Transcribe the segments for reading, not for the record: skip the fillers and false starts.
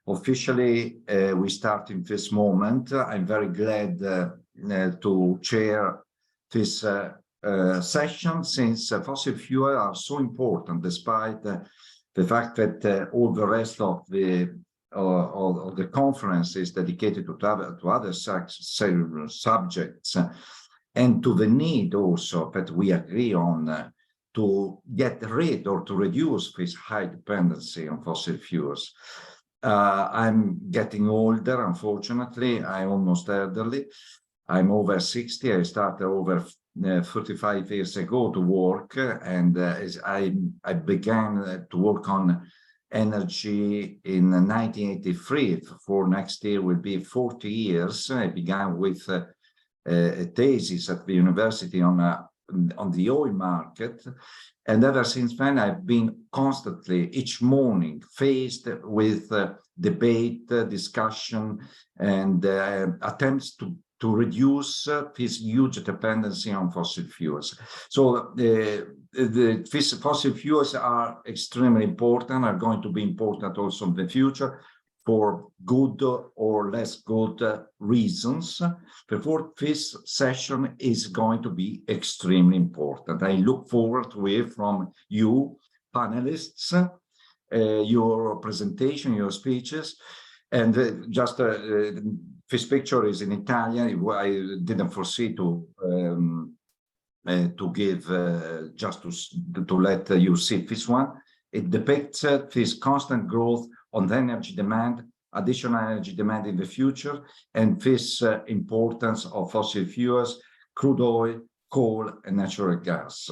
Officially, we start in this moment. I'm very glad to chair this session, since fossil fuel are so important, despite the fact that all the rest of the conference is dedicated to other subjects, and to the need also that we agree on to get rid or to reduce this high dependency on fossil fuels. I'm getting older, unfortunately. I'm almost elderly. I'm over 60. I started over 35 years ago to work, and I began to work on energy in 1983. For next year will be 40 years. I began with a thesis at the university on the oil market, and ever since then I've been constantly each morning faced with debate, discussion, and attempts to reduce this huge dependency on fossil fuels. So these fossil fuels are extremely important, are going to be important also in the future for good or less good reasons. Therefore, this session is going to be extremely important. I look forward to hear from you, panelists, your presentation, your speeches, and this picture is in Italian. I didn't foresee to give just to let you see this one. It depicts this constant growth on the energy demand, additional energy demand in the future, and this importance of fossil fuels, crude oil, coal, and natural gas.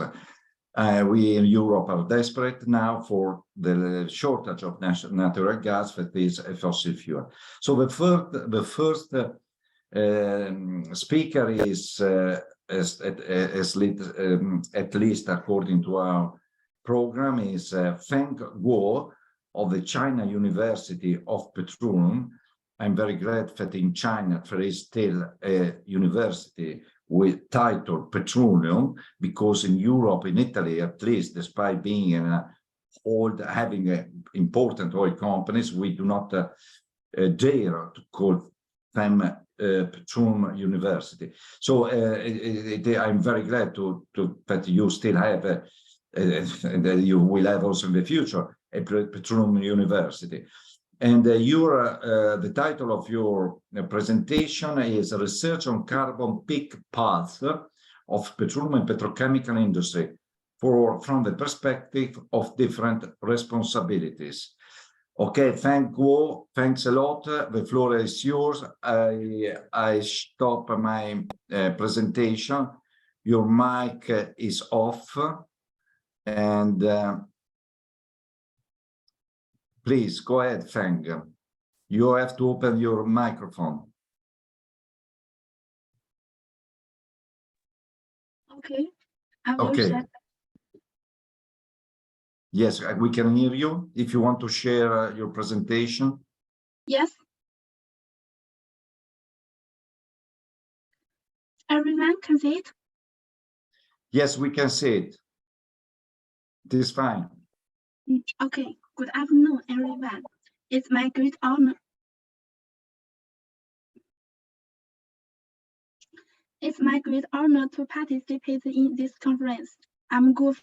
We in Europe are desperate now for the shortage of natural gas that is a fossil fuel. So the first speaker is, at least according to our program, is Feng of the China University of Petroleum. I'm very glad that in China there is still a university with title Petroleum, because in Europe, in Italy at least, despite being having important oil companies, we do not dare to call them Petroleum University. So I'm very glad that you still have and you will have also in the future a Petroleum University. And the title of your presentation is Research on Carbon Peak Path of Petroleum and Petrochemical Industry from the perspective of different responsibilities. Okay, thanks a lot. The floor is yours. I stop my presentation. Your mic is off. And please go ahead, Feng. You have to open your microphone. Okay. I will share. Yes, we can hear you. If you want to share your presentation. Yes. Everyone can see it? Yes, we can see it. It is fine. Okay. Good afternoon, everyone. It's my great honor. It's my great honor to participate in this conference. I'm Feng.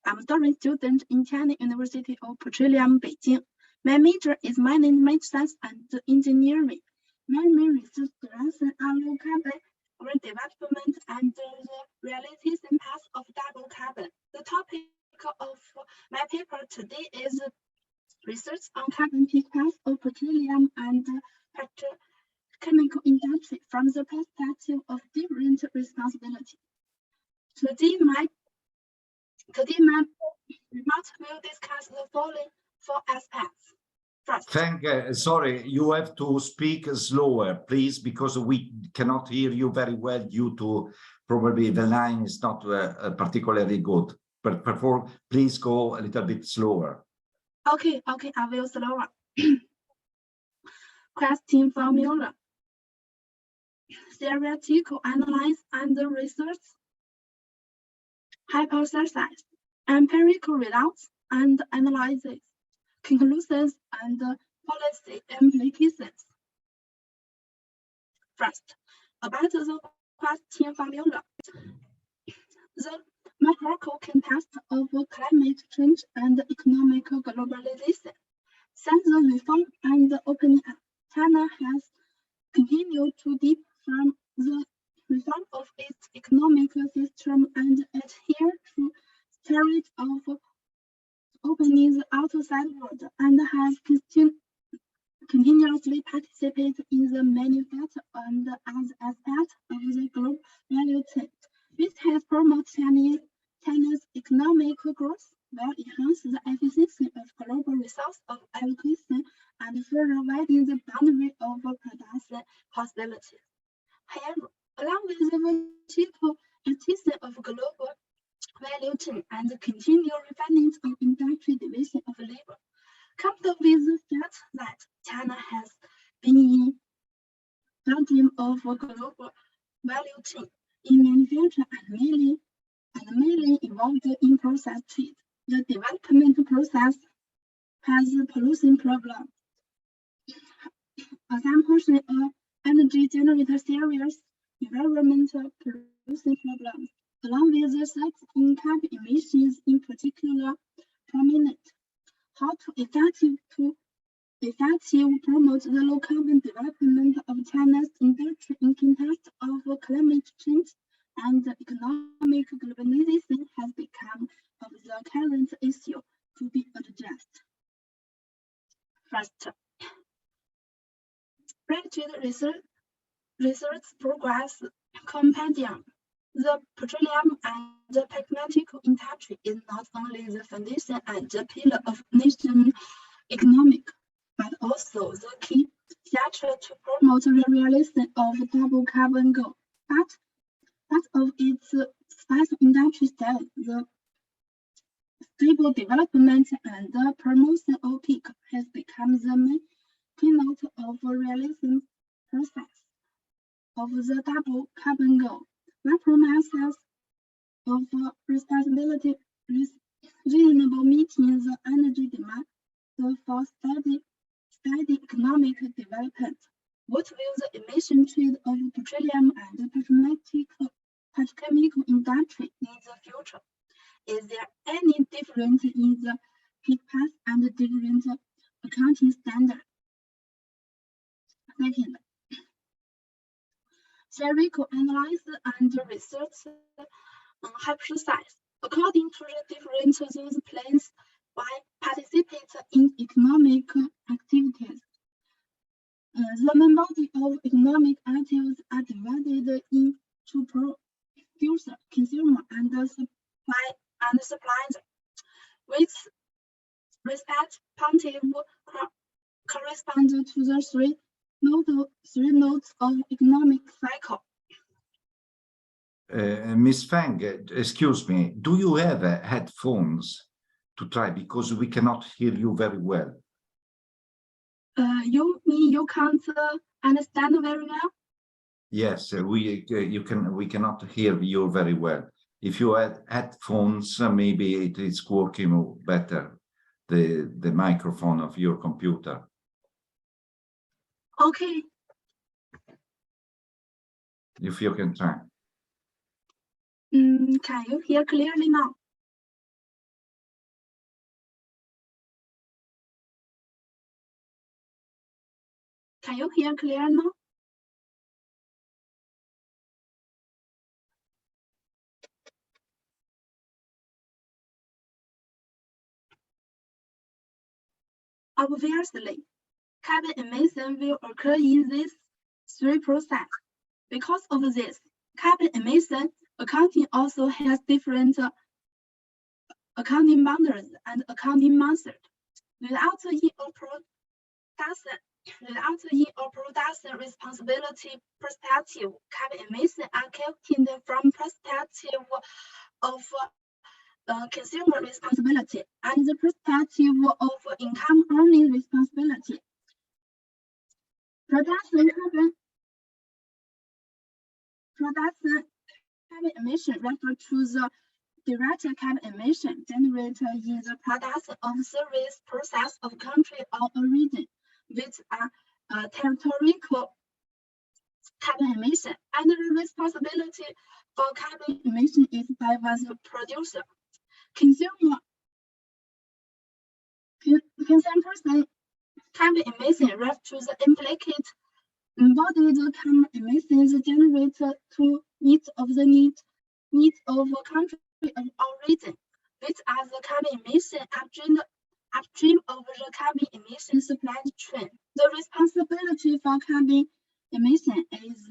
I'm a doctoral student in China University of Petroleum, Beijing. My major is management science and engineering. My main research strengths are low carbon, green development, and the realization path of double carbon. The topic of my paper today is research on carbon peak path of petroleum and petrochemical industry from the perspective of different responsibility. Today my remarks will discuss the following four aspects. First, sorry, you have to speak slower, please, because we cannot hear you very well due to probably the line is not particularly good. But before, please go a little bit slower. Okay, I will slower. Question formula. Theoretical analysis and research. Hypothesis, empirical results, and analysis. conclusions and policy implications. First, about the question formula. The macro context of climate change and economic globalization. Since the reform and opening up, China has continued to deepen from the reform of its economic system and adhere to spirit of opening the outside world, and has continuously participated in the manufacture and other aspects of the global value chain. This has promoted China's economic growth, while enhancing the efficiency of global resource allocation and further widening the boundary of production possibilities. However, along with the vertical extension of global value chain and the continued refinement of industry division of labor, coupled with the fact that China has been in downstream of global value chain in manufacture and mainly involved in process trade. The development process has pollution problem. Some portion of energy generator serious environmental pollution problems, along with the surge in carbon emissions in particular prominent. How to effectively promote the low carbon development of China's industry in context of climate change and economic globalization has become of the current issue to be addressed. First, Brexit research progress compendium. The petroleum and the petrochemical industry is not only the foundation and the pillar of national economic, but also the key feature to promote the realization of double carbon goal. But part of its special industry style, the stable development and the promotion of peak has become the main keynote of realization process of the double carbon goal. The promises of responsibility, reasonable meeting the energy demand for steady economic development. What will the emission trade of petroleum and petrochemical industry in the future? Is there any difference in the peak path and different accounting standard? Second, theoretical analysis and research hypothesis. According to the different those plans by participants in economic activities, the main body of economic activities are divided into producer, consumer, and suppliers, which respectively correspond to the three nodes of economic cycle. Ms. Feng, excuse me, do you have headphones to try, because we cannot hear you very well? You mean you can't understand very well? Yes, we cannot hear you very well. If you had headphones, maybe it is working better, the microphone of your computer. Okay. If you can try. Can you hear clearly now? Can you hear clear now? Obviously, carbon emission will occur in these three processes. Because of this, carbon emission accounting also has different accounting boundaries and accounting methods. Without production responsibility perspective, carbon emissions are calculated from perspective of consumer responsibility and the perspective of income earning responsibility. Production carbon emission refer to the direct carbon emission generated in the products of service process of country or a region, which are territorial carbon emission, and the responsibility for carbon emission is by the producer. Consumption carbon emission refers to the implicated embodied carbon emissions generated to meet of the needs of a country or region, which are the carbon emission upstream of the carbon emission supply chain. The responsibility for carbon emission is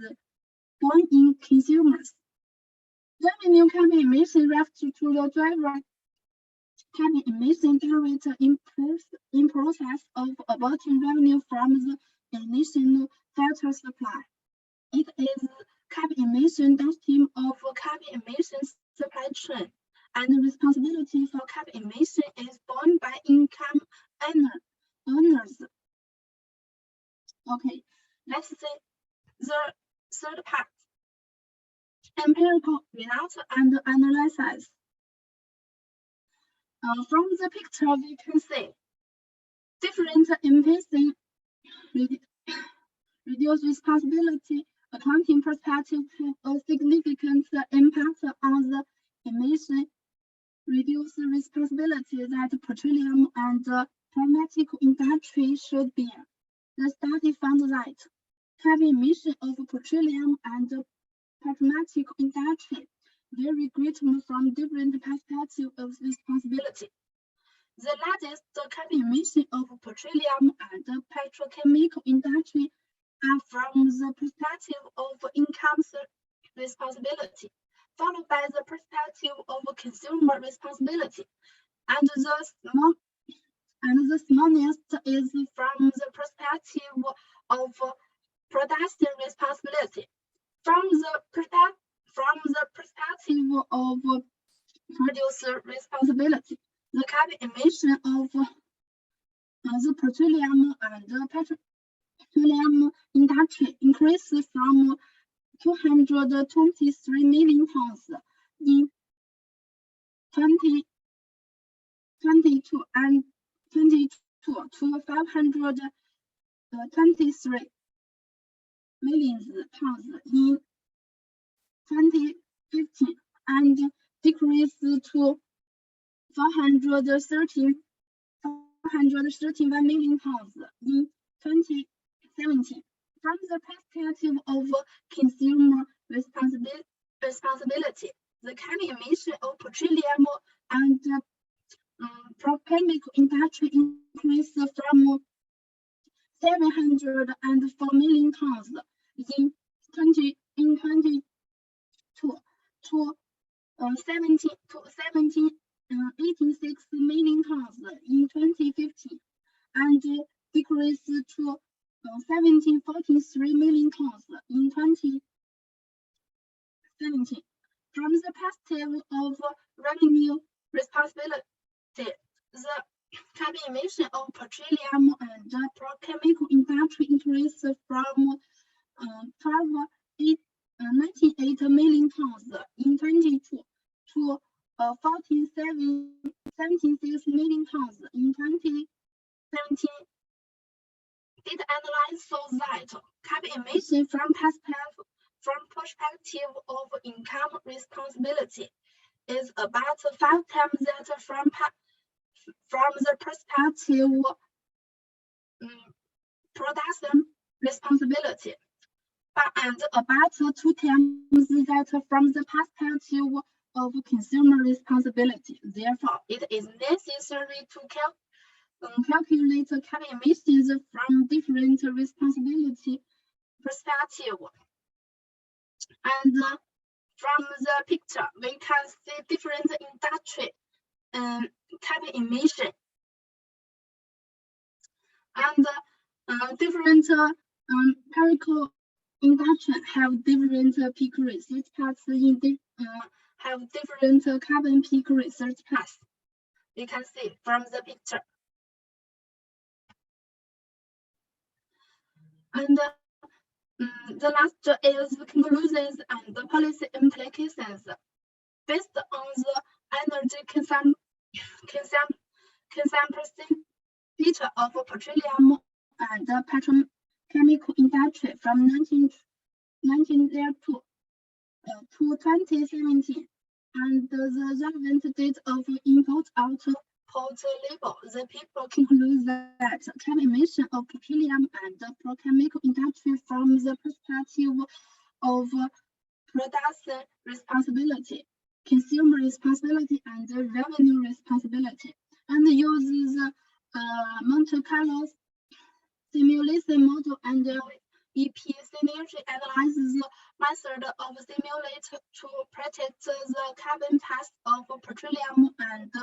borne in consumers. Revenue carbon emission refers to the driver carbon emission generated in process of abating revenue from the initial filter supply. It is carbon emission downstream of carbon emission supply chain, and the responsibility for carbon emission is borne by income earners. Okay, let's see the third part. Empirical results and analysis. From the picture, we can see different impacts reduce responsibility accounting perspective have a significant impact on the emission reduce responsibility that petroleum and pharmaceutical industry should bear. The study found that carbon emission of petroleum and pharmaceutical industry vary greatly from different perspectives of responsibility. The largest carbon emission of petroleum and petrochemical industry are from the perspective of income responsibility, followed by the perspective of consumer responsibility, and the smallest is from the perspective of production responsibility. From the perspective of producer responsibility, the carbon emission of the petroleum and petroleum industry increased from 223 million tons in 2022 and 22 to 523 million tons in 2015 and decreased to 431 million tons in 2017. From the perspective of consumer responsibility, the carbon emission of petroleum and petrochemical industry increased from 704 million tons in 2022 to 86 million tons in 2015 and decreased to 1743 million tons in 2017. From the perspective of revenue responsibility, the carbon emission of petroleum and petrochemical industry increased from 98 million tons in 2022 to 76 million tons in 2017. Data analysis shows that carbon emission from perspective of income responsibility is about 5 times that from the perspective production responsibility, and about 2 times that from the perspective of consumer responsibility. Therefore, it is necessary to calculate carbon emissions from different responsibility perspectives. And from the picture, we can see different industry carbon emission and different chemical industry have different peak research paths have different carbon peak research paths. You can see from the picture. And the last is the conclusions and the policy implications. Based on the energy consumption of petroleum and petrochemical industry from 1902 to 2017, and the relevant date of import-output label, the people conclude that carbon emission of petroleum and petrochemical industry from the perspective of production responsibility, consumer responsibility, and revenue responsibility, and uses Monte Carlo simulation model and EP synergy analyzes the method of simulate to predict the carbon path of petroleum and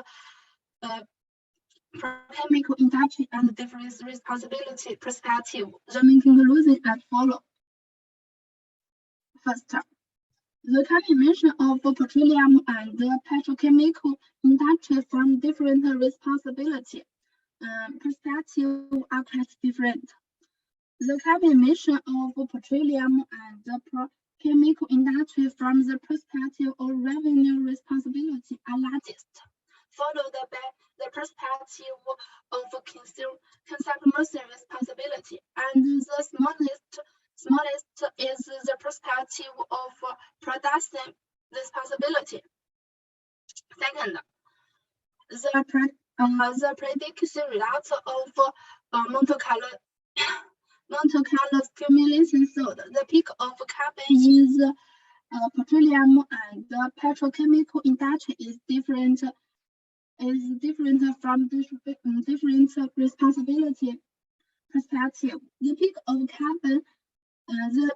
petrochemical industry and different responsibility perspective. The main conclusion as follows. First, the carbon emission of petroleum and petrochemical industry from different responsibility perspectives are quite different. The carbon emission of petroleum and petrochemical industry from the perspective of revenue responsibility are largest, followed by the perspective of consumer responsibility, and the smallest is the perspective of production responsibility. Second, the prediction results of Monte Carlo simulation showed the peak of carbon in the petroleum and petrochemical industry is different from different responsibility perspective. The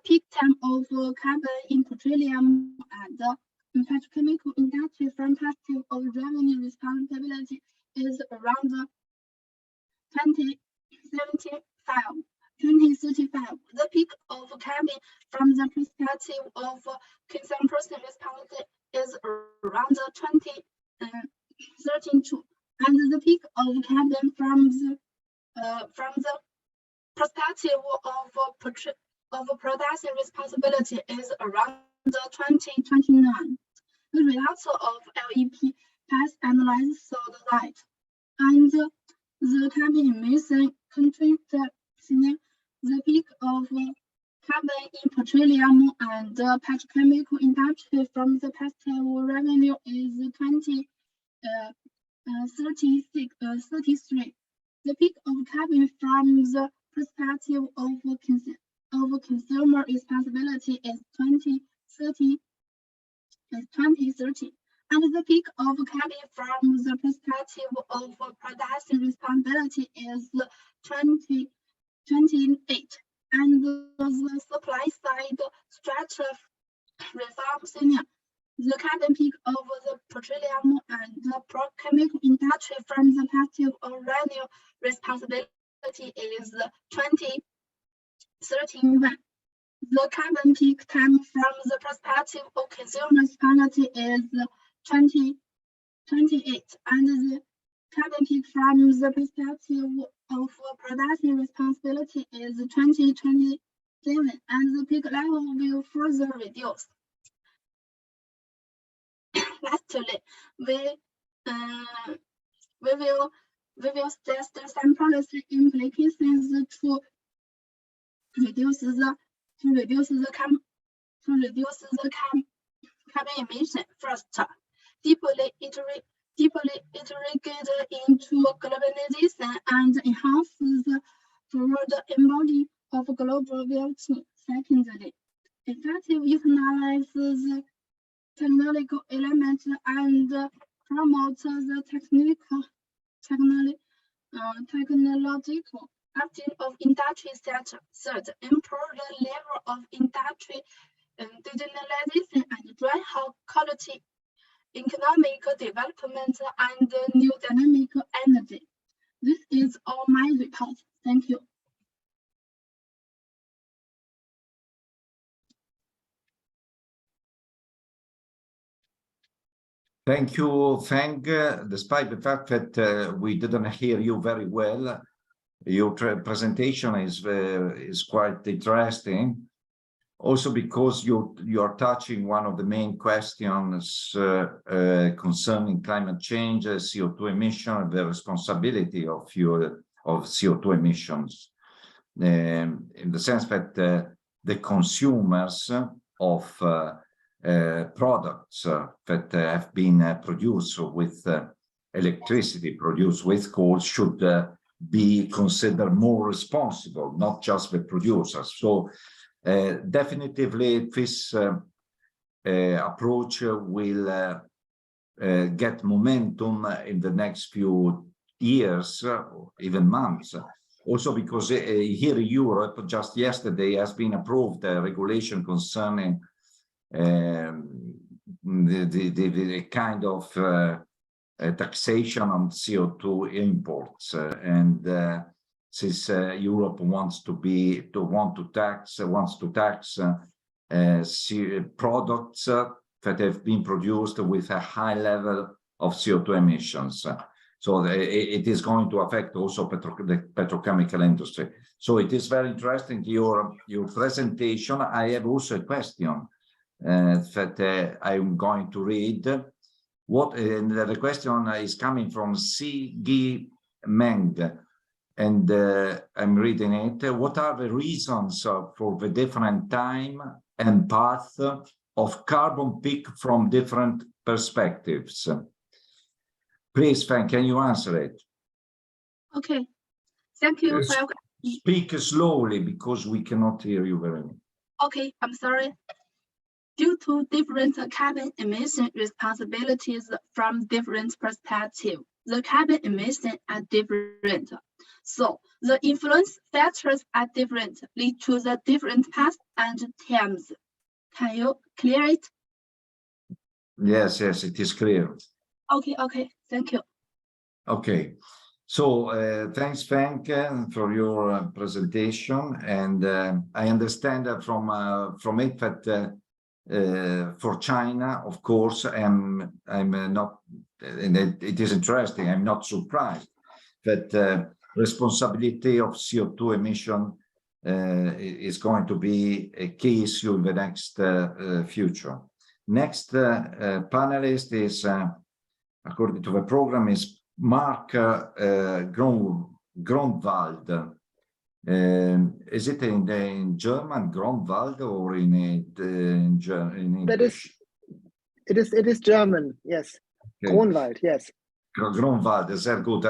peak time of carbon in petroleum and petrochemical industry from perspective of revenue responsibility is around 2035. The peak of carbon from the perspective of consumption responsibility is around 2032, and the peak of carbon from the perspective of production responsibility is around 2029. The results of LEP path analysis showed that, and the carbon emission contraction, the peak of carbon in petroleum and petrochemical industry from the perspective of revenue is 33. The peak of carbon from the perspective of consumer responsibility is 2030, and the peak of carbon from the perspective of production responsibility is 2028, and the supply side structure reform. The carbon peak of the petroleum and the petrochemical industry from the perspective of revenue responsibility is 2031. The carbon peak time from the perspective of consumer responsibility is 2028, and the carbon peak from the perspective of production responsibility is 2027, and the peak level will further reduce. Lastly, we will test some policy implications to reduce the carbon emission. First, deeply integrate into globalization and enhance the broad embodiment of global well-being. Secondly, effective utilize the technological elements and promote the technological acting of industry sector. Third, improve the level of industry digitalization and drive quality economic development and new dynamic energy. This is all my report. Thank you. Thank you, Feng. Despite the fact that we didn't hear you very well, your presentation is quite interesting. Also because you're touching one of the main questions concerning climate change, CO2 emission, and the responsibility of CO2 emissions, in the sense that the consumers of products that have been produced with electricity, produced with coal, should be considered more responsible, not just the producers. So definitively this approach will get momentum in the next few years, even months. Also because here in Europe, just yesterday has been approved a regulation concerning the kind of taxation on CO2 imports, and since Europe wants to tax products that have been produced with a high level of CO2 emissions. So it is going to affect also the petrochemical industry. So it is very interesting, your presentation. I have also a question that I'm going to read. And the question is coming from C.G. Meng, and I'm reading it. What are the reasons for the different time and path of carbon peak from different perspectives? Please, Feng, can you answer it? Okay, thank you. Speak slowly because we cannot hear you very well. Okay, I'm sorry. Due to different carbon emission responsibilities from different perspectives, the carbon emissions are different. So the influence factors are different, lead to the different paths and terms. Can you clear it? Yes, it is clear. Okay, thank you. Okay, so thanks, Feng, for your presentation. And I understand from it that for China, of course, I'm not, and it is interesting, I'm not surprised that responsibility of CO2 emission is going to be a key issue in the next future. Next panelist is, according to the program, is Marc Gronwald. Is it in German, Gronwald, or in English? It is German, yes. Okay. Gronwald, yes. Gronwald, sehr gut.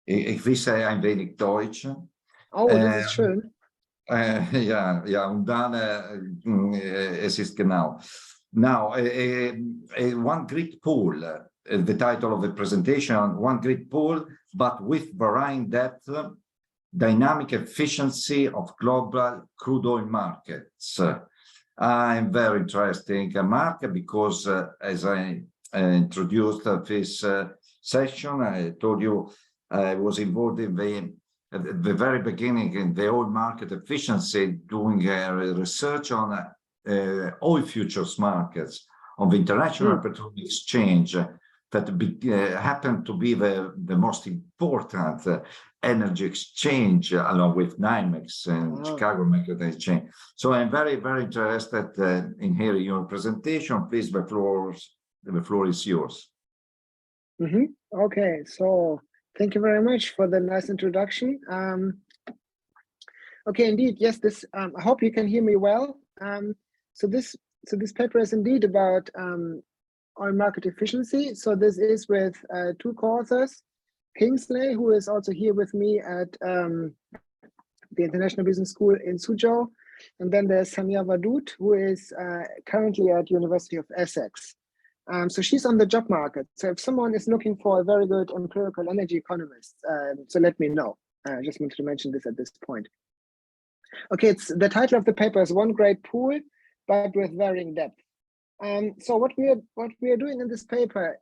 Ich wisse ein wenig Deutsch. Oh, das ist schön. Ja, und dann es ist genau. Now, one great pool, the title of the presentation, one great pool, but with varying depth, dynamic efficiency of global crude oil markets. I'm very interesting, Marc, because as I introduced this session, I told you I was involved in at the very beginning in the oil market efficiency, doing research on oil futures markets of the international petroleum exchange that happened to be the most important energy exchange along with NYMEX and Chicago Mercantile Exchange. So I'm very, very interested in hearing your presentation. Please, the floor is yours. Okay, so thank you very much for the nice introduction. Okay, indeed, yes, this I hope you can hear me well. So this paper is indeed about oil market efficiency. So this is with two co-authors, Kingsley, who is also here with me at the International Business School in Suzhou, and then there's Samia Wadoud, who is currently at University of Essex. So she's on the job market. So if someone is looking for a very good empirical energy economist, so let me know. I just wanted to mention this at this point. Okay, it's the title of the paper is One Great Pool, but with varying depth. So what we are doing in this paper,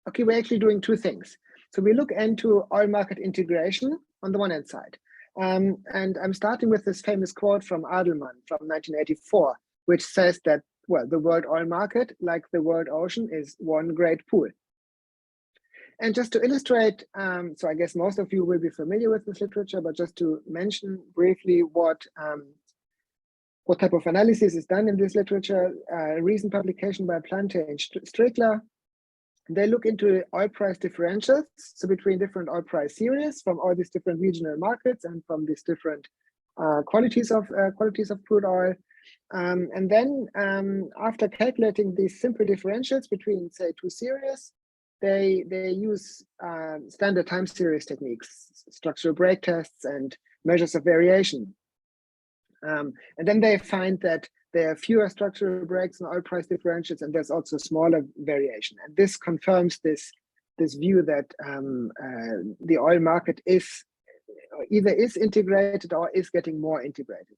okay, we're actually doing two things. So we look into oil market integration on the one hand side. And I'm starting with this famous quote from Adelman from 1984, which says that, well, the world oil market, like the world ocean, is one great pool. And just to illustrate, so I guess most of you will be familiar with this literature, but just to mention briefly what type of analysis is done in this literature. A recent publication by Plante and Strickler, they look into oil price differentials, so between different oil price series from all these different regional markets and from these different qualities of crude oil. And then after calculating these simple differentials between, say, two series, they use standard time series techniques, structural break tests, and measures of variation. And then they find that there are fewer structural breaks in oil price differentials, and there's also smaller variation. And this confirms this view that the oil market is either integrated or is getting more integrated.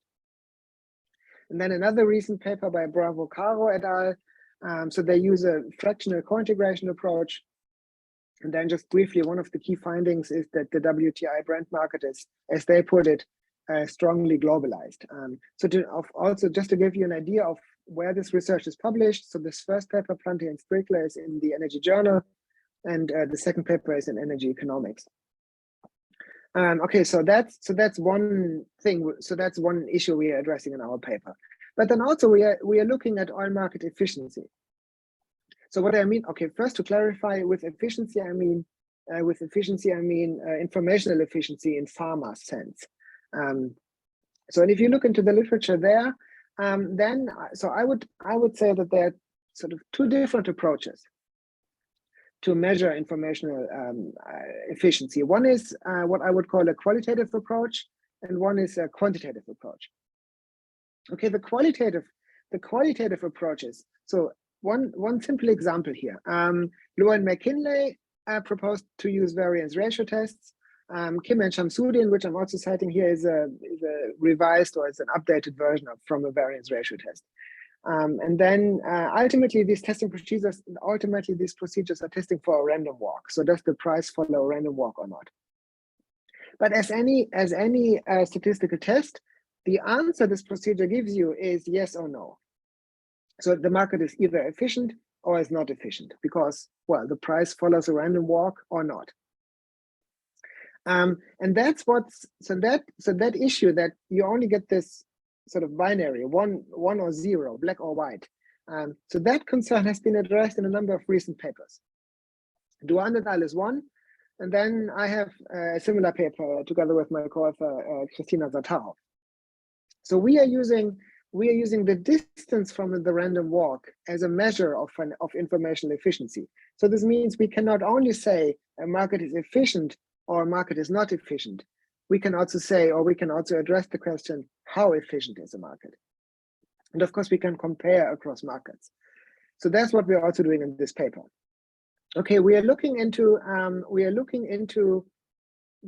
And then another recent paper by Bravo-Caro et al. So they use a fractional co-integration approach. And then just briefly, one of the key findings is that the WTI Brent market is, as they put it, strongly globalized. So also just to give you an idea of where this research is published. So this first paper, Plante and Strickler, is in the Energy Journal, and the second paper is in Energy Economics. Okay, so that's one thing. So that's one issue we are addressing in our paper. But then also we are looking at oil market efficiency. So what I mean, okay, first to clarify, with efficiency I mean informational efficiency in pharma's sense. So and if you look into the literature there, then so I would say that there are sort of two different approaches to measure informational efficiency. One is what I would call a qualitative approach, and one is a quantitative approach. Okay, the qualitative approaches. So one simple example here. Low and McKinley proposed to use variance ratio tests. Kim and Shamsuddin, which I'm also citing here, is a revised, or it's an updated version from a variance ratio test. And then ultimately these procedures are testing for a random walk. So does the price follow a random walk or not? But as any statistical test, the answer this procedure gives you is yes or no. So the market is either efficient or is not efficient, because, well, the price follows a random walk or not. And that's that issue, that you only get this sort of binary, one or zero, black or white. So that concern has been addressed in a number of recent papers. Duan et al. Is one, and then I have a similar paper together with my co-author Christina Zatarov. So we are using the distance from the random walk as a measure of informational efficiency. So this means we cannot only say a market is efficient or a market is not efficient. We can also say, or we can also address the question, how efficient is a market? And of course, we can compare across markets. So that's what we're also doing in this paper. Okay, we are looking into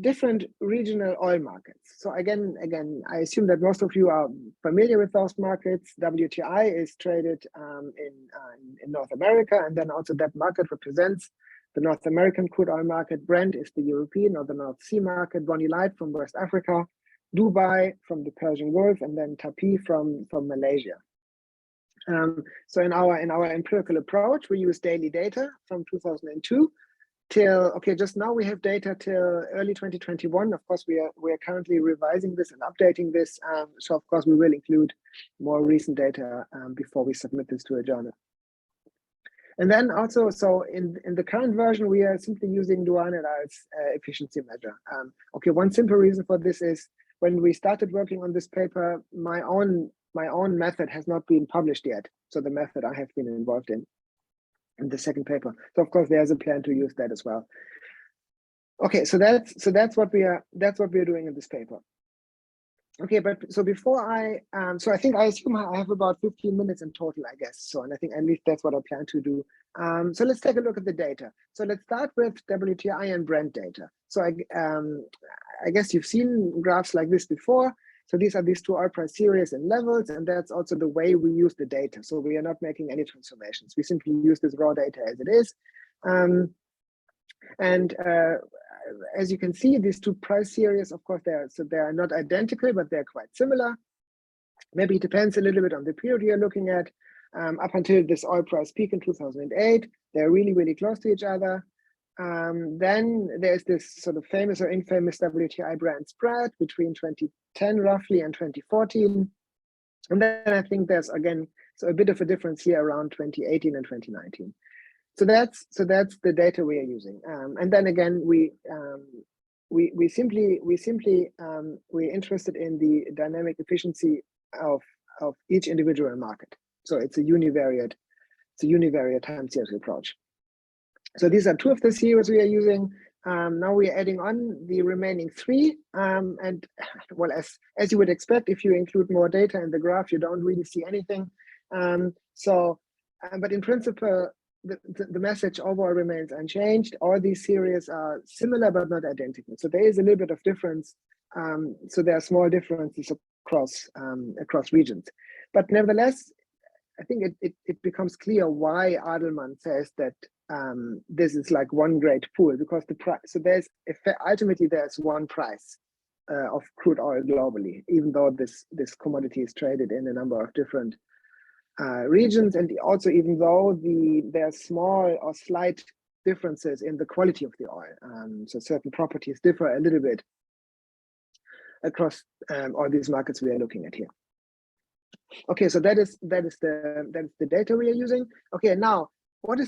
different regional oil markets. So again, I assume that most of you are familiar with those markets. WTI is traded in North America, and then also that market represents the North American crude oil market. Brent is the European or the North Sea market. Bonny Light from West Africa, Dubai from the Persian Gulf, and then Tapi from Malaysia. So in our empirical approach, we use daily data from 2002 till, okay, just now we have data till early 2021. Of course, we are currently revising this and updating this. So of course, we will include more recent data before we submit this to a journal. And then also, so in the current version, we are simply using Duan et al.'s efficiency measure. Okay, one simple reason for this is when we started working on this paper, my own method has not been published yet. So the method I have been involved in the second paper. So of course, there's a plan to use that as well. Okay, so that's what we are doing in this paper. Okay, but so before so I think I assume I have about 15 minutes in total, I guess. So, and I think at least that's what I plan to do. So let's take a look at the data. So let's start with WTI and Brent data. So I guess you've seen graphs like this before. So these are these two oil price series and levels, and that's also the way we use the data. So we are not making any transformations. We simply use this raw data as it is. As you can see, these two price series, of course, they are not identical, but they're quite similar. Maybe it depends a little bit on the period you're looking at. Up until this oil price peak in 2008, they're really, really close to each other. Then there's this sort of famous or infamous WTI Brent spread between 2010 roughly and 2014. And then I think there's again a bit of a difference here around 2018 and 2019. So that's the data we are using. And then again we're interested in the dynamic efficiency of each individual market. So it's a univariate time series approach. So these are two of the series we are using. Now we are adding on the remaining three. And well, as you would expect, if you include more data in the graph, you don't really see anything. But in principle, the message overall remains unchanged. All these series are similar but not identical. So there is a little bit of difference. So there are small differences across regions. But nevertheless, I think it becomes clear why Adelman says that this is like one great pool, because the price. So ultimately there's one price of crude oil globally, even though this commodity is traded in a number of different regions, and also even though there are small or slight differences in the quality of the oil. So certain properties differ a little bit across all these markets we are looking at here. Okay, so that is the data we are using. Okay, now to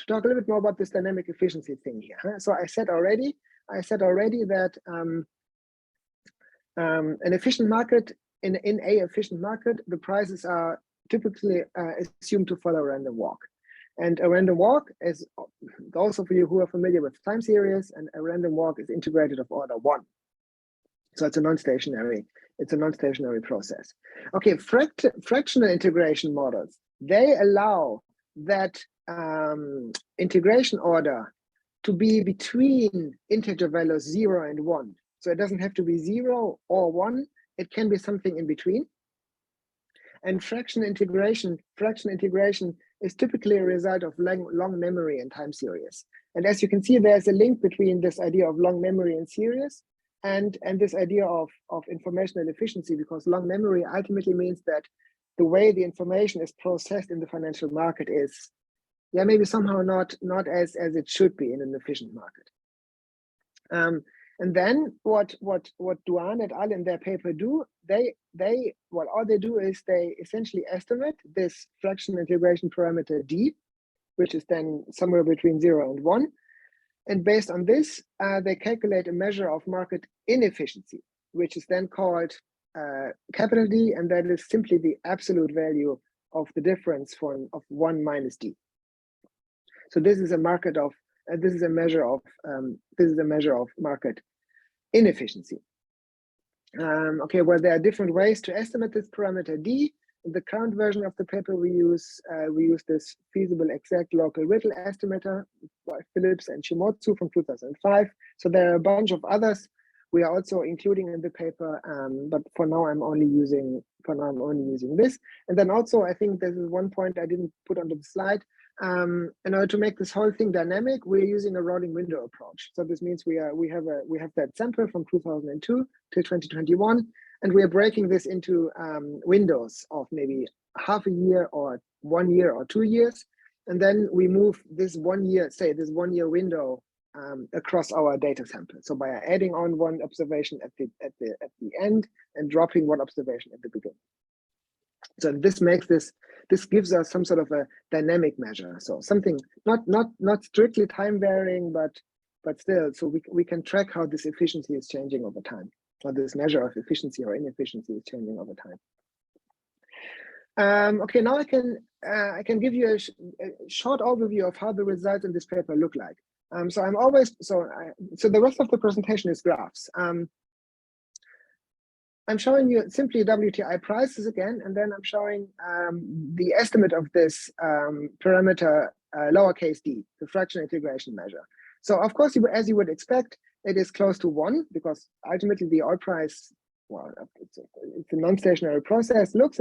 talk a little bit more about this dynamic efficiency thing here. Huh? So I said already that an efficient market in a efficient market, the prices are typically assumed to follow a random walk. And a random walk is, those of you who are familiar with time series, and a random walk is integrated of order 1. So it's a non-stationary process. Okay, fractional integration models, they allow that integration order to be between integer values 0 and 1. So it doesn't have to be 0 or 1, it can be something in between. And fraction integration is typically a result of long memory and time series. And as you can see, there's a link between this idea of long memory and series and this idea of informational efficiency, because long memory ultimately means that the way the information is processed in the financial market is, yeah, maybe somehow not as it should be in an efficient market. And then what Duan et al. In their paper do, all they do is they essentially estimate this fraction integration parameter D, which is then somewhere between 0 and 1. And based on this, they calculate a measure of market inefficiency, which is then called capital D, and that is simply the absolute value of the difference of 1 minus D. So this is a measure of market inefficiency. Okay, well, there are different ways to estimate this parameter D. In the current version of the paper, we use this feasible exact local Whittle estimator by Phillips and Shimotsu from 2005. So there are a bunch of others we are also including in the paper, but for now I'm only using this. And then also, I think this is one point I didn't put onto the slide. In order to make this whole thing dynamic, we're using a rolling window approach. So this means we have that sample from 2002 to 2021, and we are breaking this into windows of maybe half a year or 1 year or 2 years, and then we move this 1 year, say this 1 year window across our data sample. So by adding on one observation at the end and dropping one observation at the beginning. So this gives us some sort of a dynamic measure. So something not strictly time varying, but still, so we can track how this efficiency is changing over time, or this measure of efficiency or inefficiency is changing over time. Okay, now I can give you a short overview of how the results in this paper look like. So the rest of the presentation is graphs. I'm showing you simply WTI prices again, and then I'm showing the estimate of this parameter lowercase d, the fraction integration measure. So of course, as you would expect, it is close to 1, because ultimately the oil price, well, it's a non-stationary process. Looks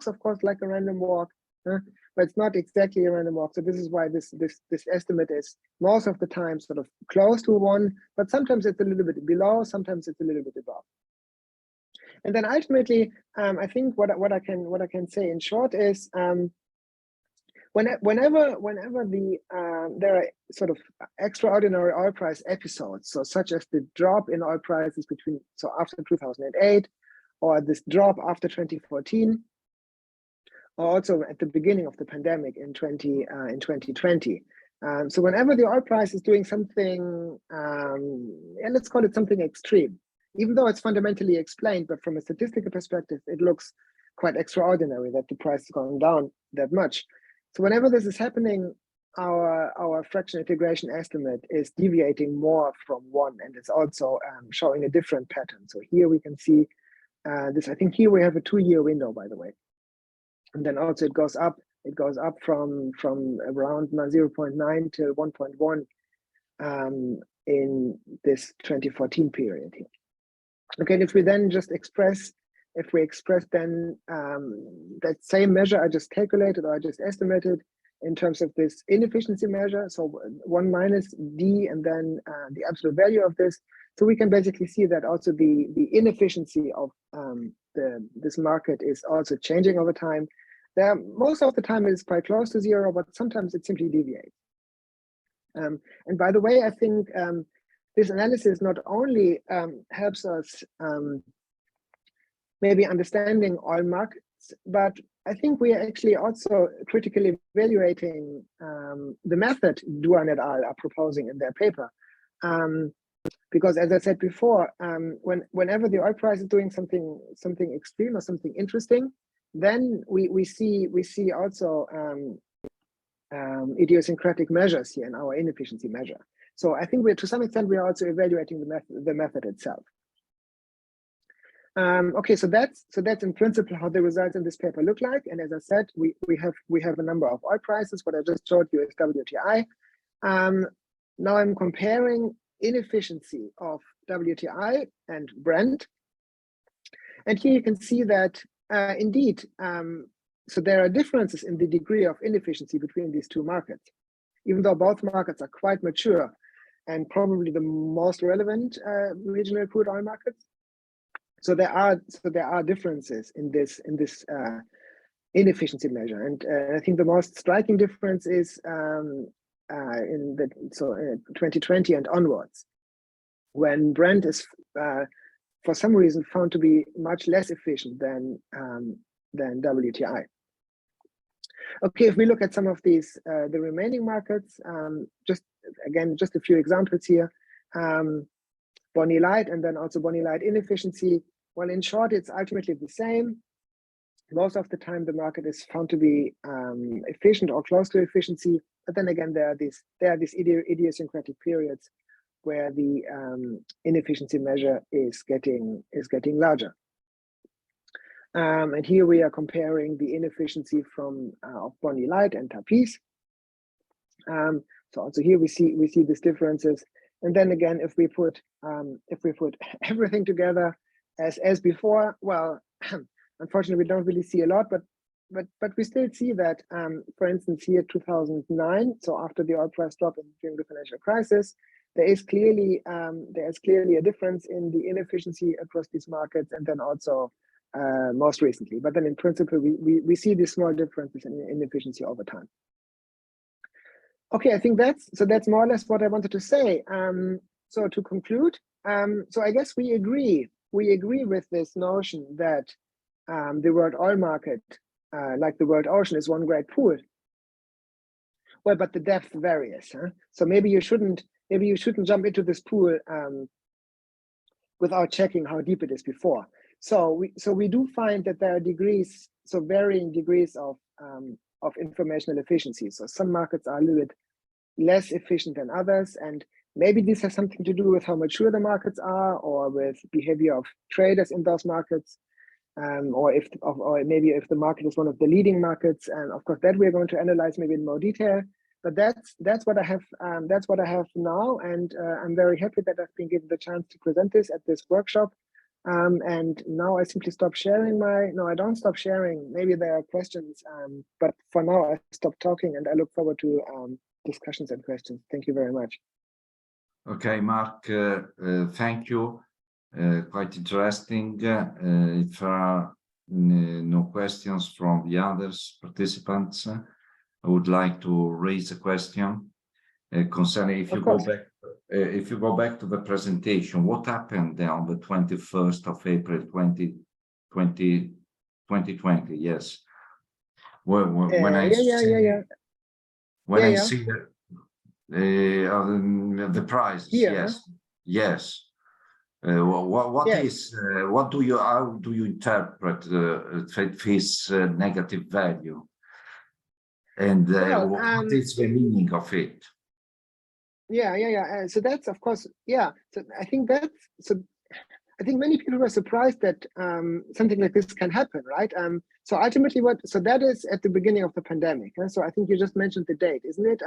of course like a random walk, but it's not exactly a random walk. So this is why this estimate is most of the time sort of close to 1, but sometimes it's a little bit below, sometimes it's a little bit above. And then ultimately, I think what I can say in short is whenever there are sort of extraordinary oil price episodes, so such as the drop in oil prices after 2008, or this drop after 2014, or also at the beginning of the pandemic in 2020. So whenever the oil price is doing something, and let's call it something extreme, even though it's fundamentally explained, but from a statistical perspective, it looks quite extraordinary that the price is going down that much. So whenever this is happening, our fraction integration estimate is deviating more from 1, and it's also showing a different pattern. So here we can see this. I think here we have a 2-year window, by the way, and then also it goes up. It goes up from around 0.9 to 1.1 in this 2014 period here. Okay, if we then just express then that same measure I just calculated or I just estimated in terms of this inefficiency measure, so 1 minus D and then the absolute value of this, so we can basically see that also the inefficiency of this market is also changing over time. Most of the time it is quite close to 0, but sometimes it simply deviates. And by the way, I think this analysis not only helps us maybe understanding oil markets, but I think we are actually also critically evaluating the method Duan et al. Are proposing in their paper. Because as I said before, whenever the oil price is doing something extreme or something interesting, then we see also idiosyncratic measures here in our inefficiency measure. So I think to some extent we are also evaluating the method itself. Okay, so that's in principle how the results in this paper look like. And as I said, we have a number of oil prices. What I just showed you is WTI. Now I'm comparing inefficiency of WTI and Brent, and here you can see that indeed, so there are differences in the degree of inefficiency between these two markets, even though both markets are quite mature and probably the most relevant regional crude oil markets. So there are differences in this inefficiency measure, and I think the most striking difference is in 2020 and onwards, when Brent is for some reason found to be much less efficient than WTI. Okay, if we look at some of these the remaining markets, just a few examples here. Bonny Light and then also Bonny Light inefficiency. Well, in short, it's ultimately the same. Most of the time, the market is found to be efficient or close to efficiency. But then again, there are these idiosyncratic periods where the inefficiency measure is getting larger. And here we are comparing the inefficiency of Bonny Light and Tapiz. So also here we see these differences. And then again, if we put everything together as before, well, unfortunately we don't really see a lot, but we still see that, for instance, here 2009, so after the oil price drop during the financial crisis, there is clearly a difference in the inefficiency across these markets, and then also most recently. But then in principle, we see these small differences in inefficiency over time. Okay, I think that's more or less what I wanted to say. So to conclude, so I guess we agree with this notion that the world oil market, like the world ocean, is one great pool. Well, but the depth varies. Huh? So maybe you shouldn't jump into this pool without checking how deep it is before. So we do find that there are varying degrees of informational efficiency. So some markets are a little bit less efficient than others, and maybe this has something to do with how mature the markets are, or with behavior of traders in those markets, or maybe if the market is one of the leading markets. And of course, that we're going to analyze maybe in more detail. But that's what I have. That's what I have now, and I'm very happy that I've been given the chance to present this at this workshop. And now I simply stop sharing no, I don't stop sharing. Maybe there are questions, but for now I stop talking, and I look forward to discussions and questions. Thank you very much. Okay, Marc, thank you. Quite interesting. If there are no questions from the others participants, I would like to raise a question concerning if you go back to the presentation, what happened on the 21st of April 2020? Yes, when I see the prices, yes. How do you interpret this negative value, and what is the meaning of it? So that's, of course, so I think I think many people were surprised that something like this can happen, right? So ultimately, so that is at the beginning of the pandemic. So I think you just mentioned the date, isn't it?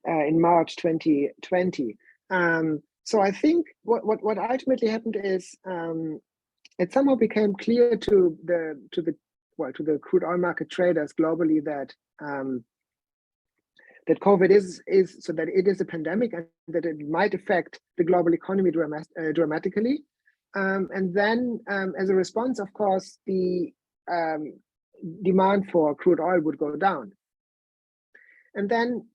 In March 2020. So I think what ultimately happened is it somehow became clear to the crude oil market traders globally that that COVID is so that it is a pandemic and that it might affect the global economy dramatically. And then as a response, of course, the demand for crude oil would go down. And then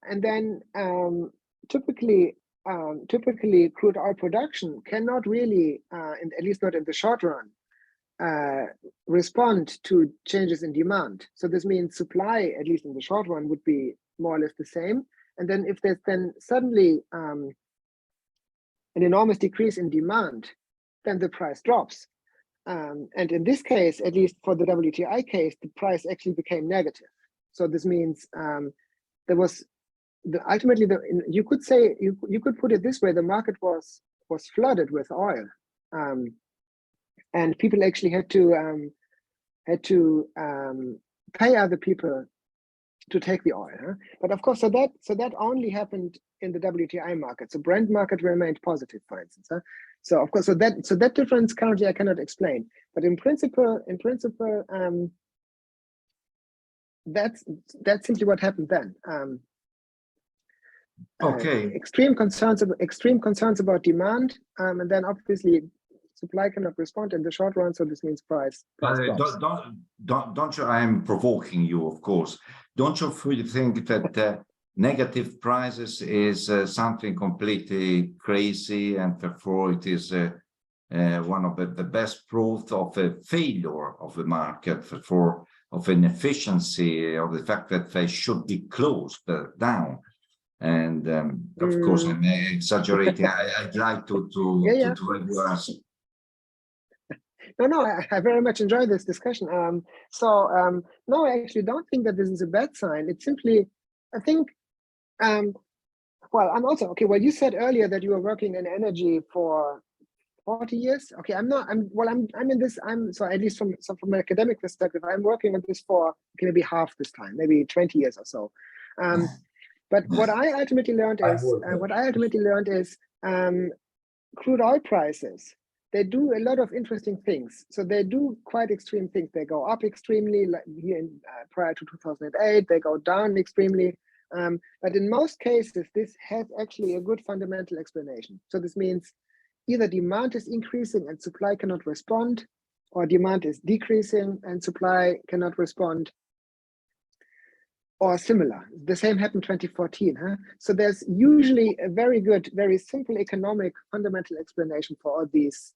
typically crude oil production cannot really, at least not in the short run, respond to changes in demand. So this means supply, at least in the short run, would be more or less the same. And then if there's then suddenly an enormous decrease in demand, then the price drops. And in this case, at least for the WTI case, the price actually became negative. So this means there was ultimately you could say you could put it this way: the market was flooded with oil, and people actually had to pay other people to take the oil. But of course, so that only happened in the WTI market. So Brent market remained positive, for instance. So of course, so that difference currently I cannot explain. But in principle, that's simply what happened then. Extreme concerns about demand, and then obviously supply cannot respond in the short run. So this means price drops. Don't you? I am provoking you, of course. Don't you think that negative prices is something completely crazy, and therefore it is one of the best proof of a failure of the market, of inefficiency, of the fact that they should be closed down? And of course, I'm exaggerating. I'd like to have you answer. No, I very much enjoy this discussion. No, I actually don't think that this is a bad sign. It's simply, I think, well, I'm also, okay, well, you said earlier that you were working in energy for 40 years. Okay, I'm in this, so at least from an academic perspective, I'm working on this for maybe half this time, maybe 20 years or so. But what I ultimately learned is, crude oil prices, they do a lot of interesting things. So they do quite extreme things. They go up extremely, like here prior to 2008, they go down extremely. But in most cases, this has actually a good fundamental explanation. So this means either demand is increasing and supply cannot respond, or demand is decreasing and supply cannot respond, or similar. The same happened in 2014. So there's usually a very good, very simple economic fundamental explanation for all these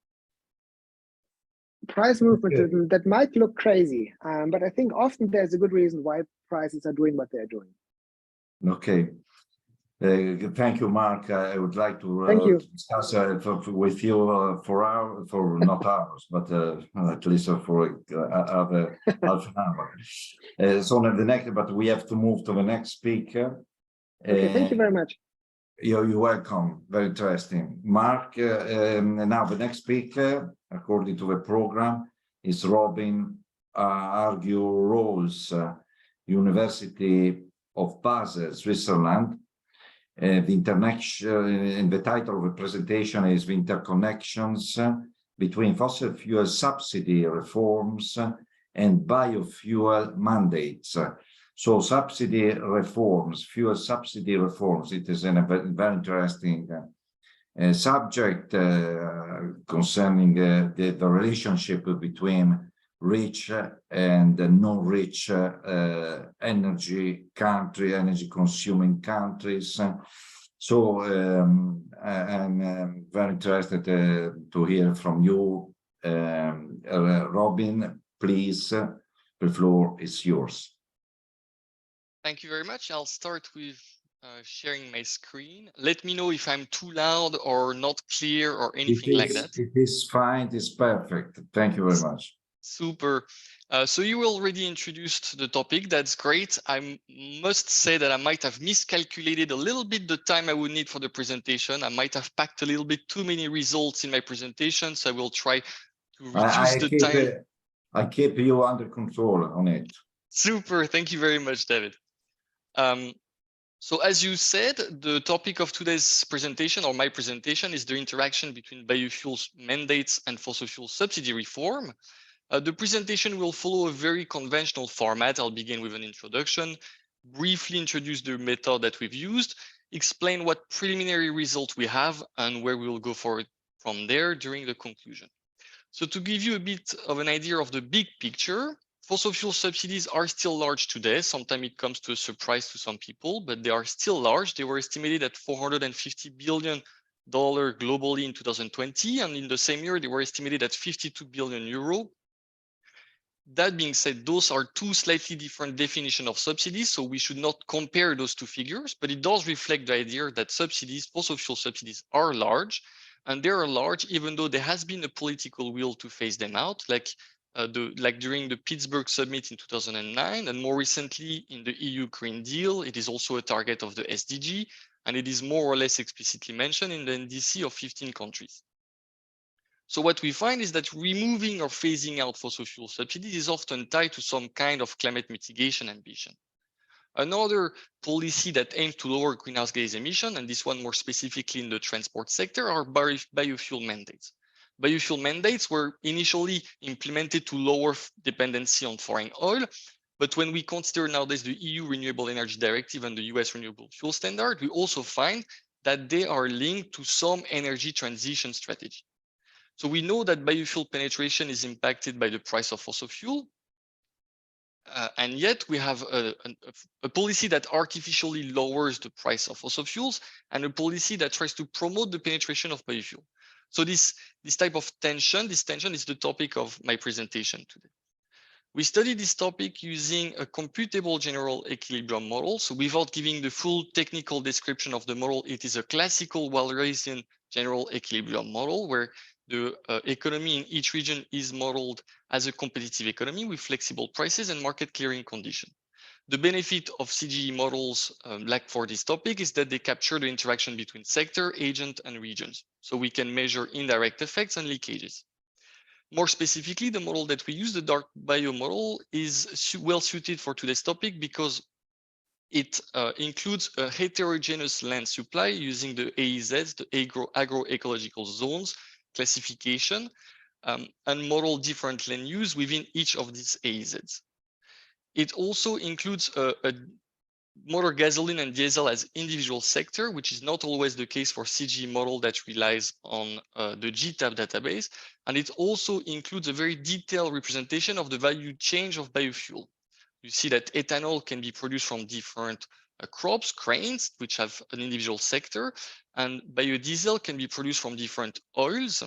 price movements that might look crazy. But I think often there's a good reason why prices are doing what they're doing. Okay. Thank you, Marc. I would like to discuss with you for not hours, but at least for other half an hour. So the next, but we have to move to the next speaker. Okay, thank you very much. You're welcome. Very interesting, Marc. Now the next speaker, according to the program, is Robin Argueyrolles, University of Basel, Switzerland. The title of the presentation is the interconnections between fossil fuel subsidy reforms and biofuel mandates. So subsidy reforms, fuel subsidy reforms, it is a very interesting subject concerning the relationship between rich and non-rich energy consuming countries. So I'm very interested to hear from you. Robin, please, the floor is yours. Thank you very much. I'll start with sharing my screen. Let me know if I'm too loud or not clear or anything like that. It is fine. It's perfect. Thank you very much. Super. So you already introduced the topic. That's great. I must say that I might have miscalculated a little bit the time I would need for the presentation. I might have packed a little bit too many results in my presentation. So I will try to reduce the time. I keep you under control on it. Super. Thank you very much, David. So as you said, the topic of today's presentation, or my presentation, is the interaction between biofuels mandates and fossil fuel subsidy reform. The presentation will follow a very conventional format. I'll begin with an introduction, briefly introduce the method that we've used, explain what preliminary results we have, and where we will go forward from there during the conclusion. So to give you a bit of an idea of the big picture, fossil fuel subsidies are still large today. Sometimes it comes to a surprise to some people, but they are still large. They were estimated at $450 billion globally in 2020. And in the same year, they were estimated at 52 billion euro. That being said, those are two slightly different definitions of subsidies, so we should not compare those two figures, but it does reflect the idea that subsidies, fossil fuel subsidies, are large, and they are large even though there has been a political will to phase them out, like during the Pittsburgh summit in 2009, and more recently in the EU Green Deal. It is also a target of the SDG, and it is more or less explicitly mentioned in the NDC of 15 countries. So what we find is that removing or phasing out fossil fuel subsidies is often tied to some kind of climate mitigation ambition. Another policy that aims to lower greenhouse gas emission, and this one more specifically in the transport sector, are biofuel mandates. Biofuel mandates were initially implemented to lower dependency on foreign oil, but when we consider nowadays the EU Renewable Energy Directive and the US Renewable Fuel Standard, we also find that they are linked to some energy transition strategy. So we know that biofuel penetration is impacted by the price of fossil fuel. And yet we have a policy that artificially lowers the price of fossil fuels and a policy that tries to promote the penetration of biofuel. So this type of tension, this tension is the topic of my presentation today. We studied this topic using a computable general equilibrium model. So without giving the full technical description of the model, it is a classical Walrasian general equilibrium model where the economy in each region is modeled as a competitive economy with flexible prices and market clearing conditions. The benefit of CGE models, like for this topic, is that they capture the interaction between sector, agent, and regions. So we can measure indirect effects and leakages. More specifically, the model that we use, the dark bio model, is well suited for today's topic because it includes a heterogeneous land supply using the AEZs, the agroecological zones classification, and model different land use within each of these AEZs. It also includes a motor gasoline and diesel as individual sector, which is not always the case for CGE model that relies on the GTAP database. And it also includes a very detailed representation of the value change of biofuel. You see that ethanol can be produced from different crops, grains, which have an individual sector, and biodiesel can be produced from different oils,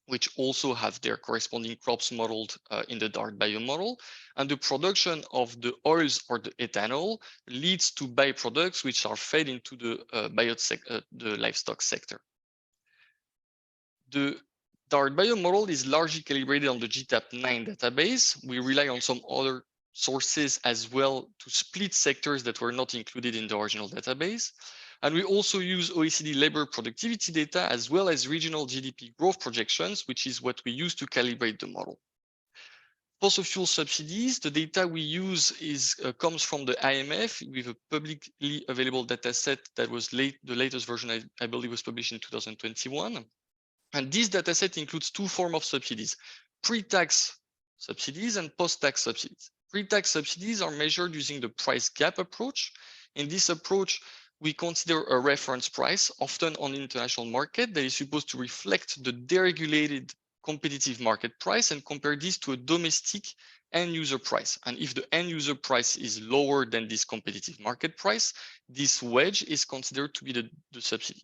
which also have their corresponding crops modeled in the dark bio model. And the production of the oils or the ethanol leads to byproducts, which are fed into the livestock sector. The dark bio model is largely calibrated on the GTAP9 database. We rely on some other sources as well to split sectors that were not included in the original database. And we also use OECD labor productivity data as well as regional GDP growth projections, which is what we use to calibrate the model. Fossil fuel subsidies, the data we use comes from the IMF with a publicly available data set that was the latest version, I believe, was published in 2021. And this data set includes two forms of subsidies, pre-tax subsidies and post-tax subsidies. Pre-tax subsidies are measured using the price gap approach. In this approach, we consider a reference price, often on the international market, that is supposed to reflect the deregulated competitive market price and compare this to a domestic end user price. And if the end user price is lower than this competitive market price, this wedge is considered to be the subsidy.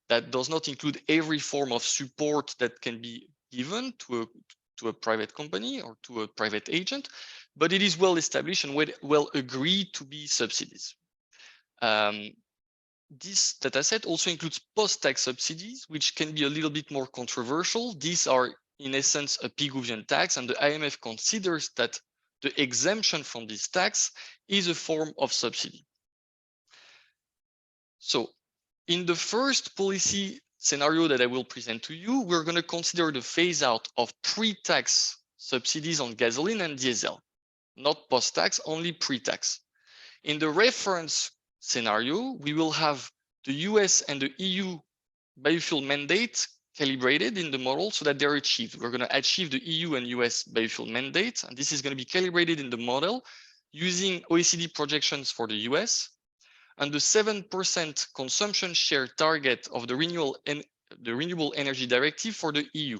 That does not include every form of support that can be given to a private company or to a private agent, but it is well established and well agreed to be subsidies. This dataset also includes post-tax subsidies, which can be a little bit more controversial. These are, in essence, a Pigouvian tax, and the IMF considers that the exemption from this tax is a form of subsidy. So, in the first policy scenario that I will present to you, we're going to consider the phase out of pre-tax subsidies on gasoline and diesel, not post-tax, only pre-tax. In the reference scenario, we will have the US and the EU biofuel mandate calibrated in the model so that they're achieved. We're going to achieve the EU and US biofuel mandates, and this is going to be calibrated in the model using OECD projections for the US and the 7% consumption share target of the Renewable Energy Directive for the EU.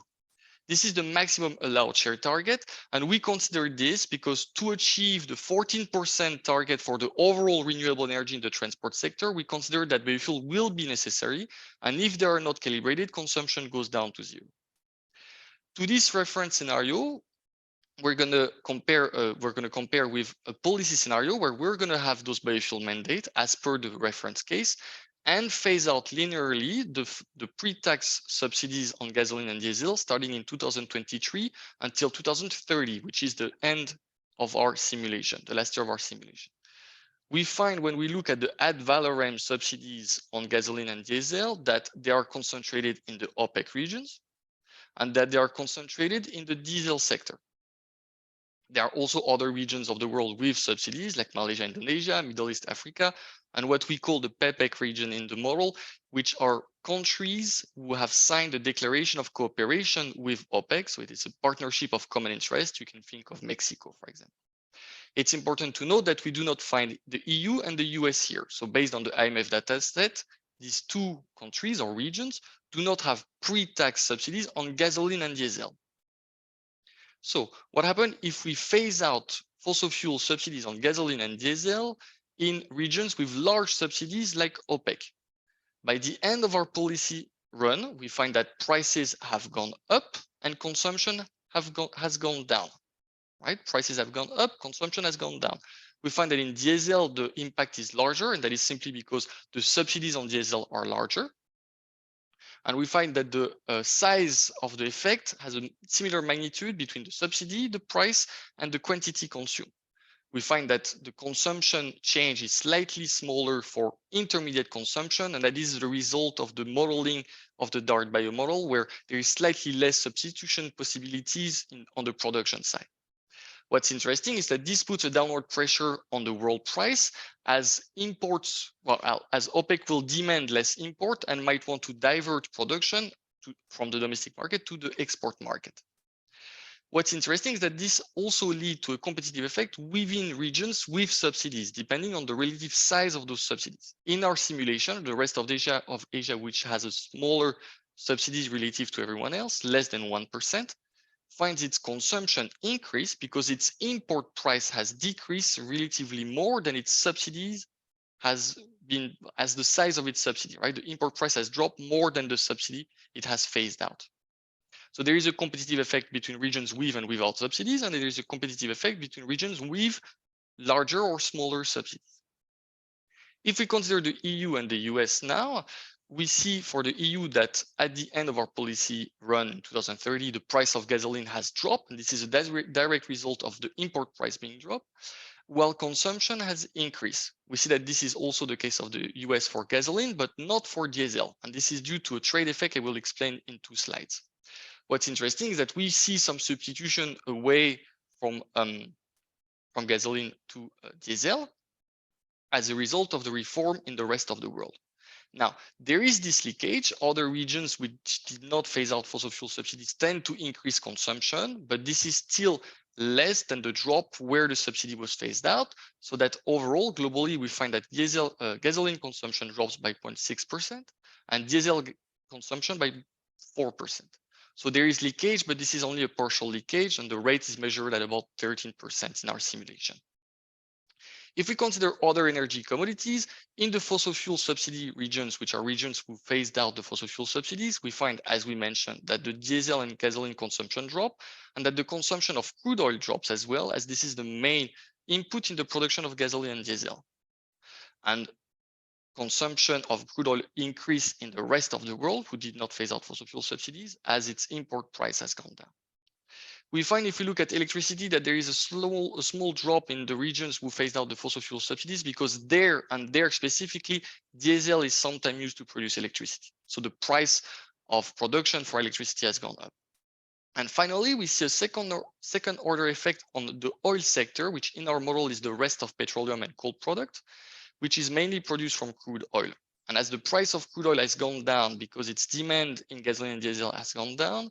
This is the maximum allowed share target, and we consider this because to achieve the 14% target for the overall renewable energy in the transport sector, we consider that biofuel will be necessary, and if they are not calibrated, consumption goes down to zero. To this reference scenario, we're going to compare with a policy scenario where we're going to have those biofuel mandate as per the reference case, and phase out linearly the pre-tax subsidies on gasoline and diesel starting in 2023 until 2030, which is the end of our simulation, the last year of our simulation. We find when we look at the ad valorem subsidies on gasoline and diesel that they are concentrated in the OPEC regions and that they are concentrated in the diesel sector. There are also other regions of the world with subsidies like Malaysia, Indonesia, Middle East, Africa, and what we call the PEPEC region in the model, which are countries who have signed a declaration of cooperation with OPEC. So it is a partnership of common interest. You can think of Mexico, for example. It's important to note that we do not find the EU and the US here. So based on the IMF data set, these two countries or regions do not have pre-tax subsidies on gasoline and diesel. So what happens if we phase out fossil fuel subsidies on gasoline and diesel in regions with large subsidies like OPEC? By the end of our policy run, we find that prices have gone up and consumption has gone down, right? Prices have gone up, consumption has gone down. We find that in diesel, the impact is larger, and that is simply because the subsidies on diesel are larger. And we find that the size of the effect has a similar magnitude between the subsidy, the price, and the quantity consumed. We find that the consumption change is slightly smaller for intermediate consumption, and that is the result of the modeling of the DART biomodel, where there is slightly less substitution possibilities on the production side. What's interesting is that this puts a downward pressure on the world price as imports, as OPEC will demand less import and might want to divert production from the domestic market to the export market. What's interesting is that this also leads to a competitive effect within regions with subsidies, depending on the relative size of those subsidies. In our simulation, the rest of Asia, which has a smaller subsidies relative to everyone else, less than 1%, finds its consumption increase because its import price has decreased relatively more than its subsidies has been, as the size of its subsidy, right? The import price has dropped more than the subsidy it has phased out. So there is a competitive effect between regions with and without subsidies, and there is a competitive effect between regions with larger or smaller subsidies. If we consider the EU and the US now, we see for the EU that at the end of our policy run in 2030, the price of gasoline has dropped, and this is a direct result of the import price being dropped, while consumption has increased. We see that this is also the case of the US for gasoline, but not for diesel, and this is due to a trade effect I will explain in 2 slides. What's interesting is that we see some substitution away from gasoline to diesel as a result of the reform in the rest of the world. Now, there is this leakage. Other regions which did not phase out fossil fuel subsidies tend to increase consumption, but this is still less than the drop where the subsidy was phased out. So that overall, globally, we find that gasoline consumption drops by 0.6% and diesel consumption by 4%. So there is leakage, but this is only a partial leakage, and the rate is measured at about 13% in our simulation. If we consider other energy commodities, in the fossil fuel subsidy regions, which are regions who phased out the fossil fuel subsidies, we find, as we mentioned, that the diesel and gasoline consumption drop, and that the consumption of crude oil drops as well, as this is the main input in the production of gasoline and diesel. And consumption of crude oil increase in the rest of the world who did not phase out fossil fuel subsidies, as its import price has gone down. We find, if we look at electricity, that there is a small drop in the regions who phased out the fossil fuel subsidies, because there specifically, diesel is sometimes used to produce electricity. So the price of production for electricity has gone up. And finally, we see a second order effect on the oil sector, which in our model is the rest of petroleum and coal product, which is mainly produced from crude oil. And as the price of crude oil has gone down because its demand in gasoline and diesel has gone down,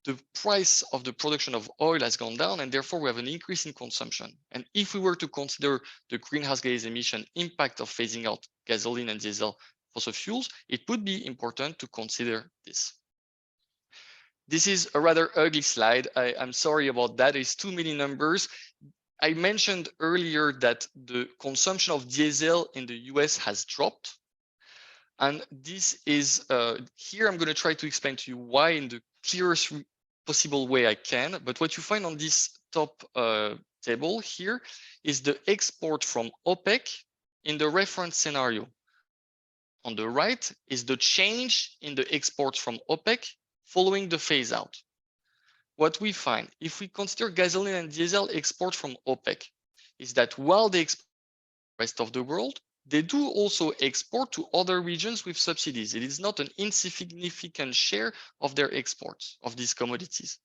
the price of the production of oil has gone down, and therefore we have an increase in consumption. And if we were to consider the greenhouse gas emission impact of phasing out gasoline and diesel fossil fuels, it would be important to consider this. This is a rather ugly slide. I'm sorry about that. It's too many numbers. I mentioned earlier that the consumption of diesel in the US has dropped. And this is, here I'm going to try to explain to you why in the clearest possible way I can. But what you find on this top table here is the export from OPEC in the reference scenario. On the right is the change in the exports from OPEC following the phase out. What we find, if we consider gasoline and diesel export from OPEC, is that while they export the rest of the world, they do also export to other regions with subsidies. It is not an insignificant share of their exports of these commodities.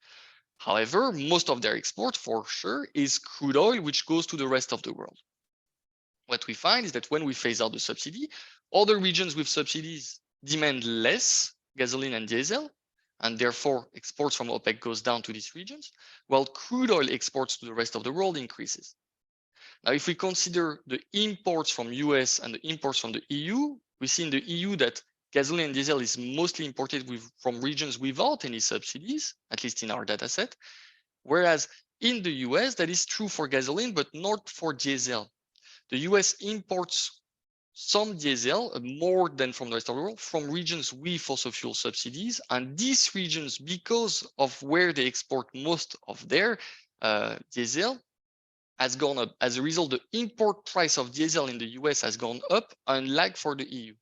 However, most of their export for sure is crude oil, which goes to the rest of the world. What we find is that when we phase out the subsidy, other regions with subsidies demand less gasoline and diesel, and therefore exports from OPEC goes down to these regions, while crude oil exports to the rest of the world increases. Now, if we consider the imports from US and the imports from the EU, we see in the EU that gasoline and diesel is mostly imported from regions without any subsidies, at least in our data set. Whereas in the US, that is true for gasoline, but not for diesel. The US imports some diesel, more than from the rest of the world, from regions with fossil fuel subsidies. And these regions, because of where they export most of their diesel, has gone up. As a result, the import price of diesel in the US has gone up, unlike for the EU.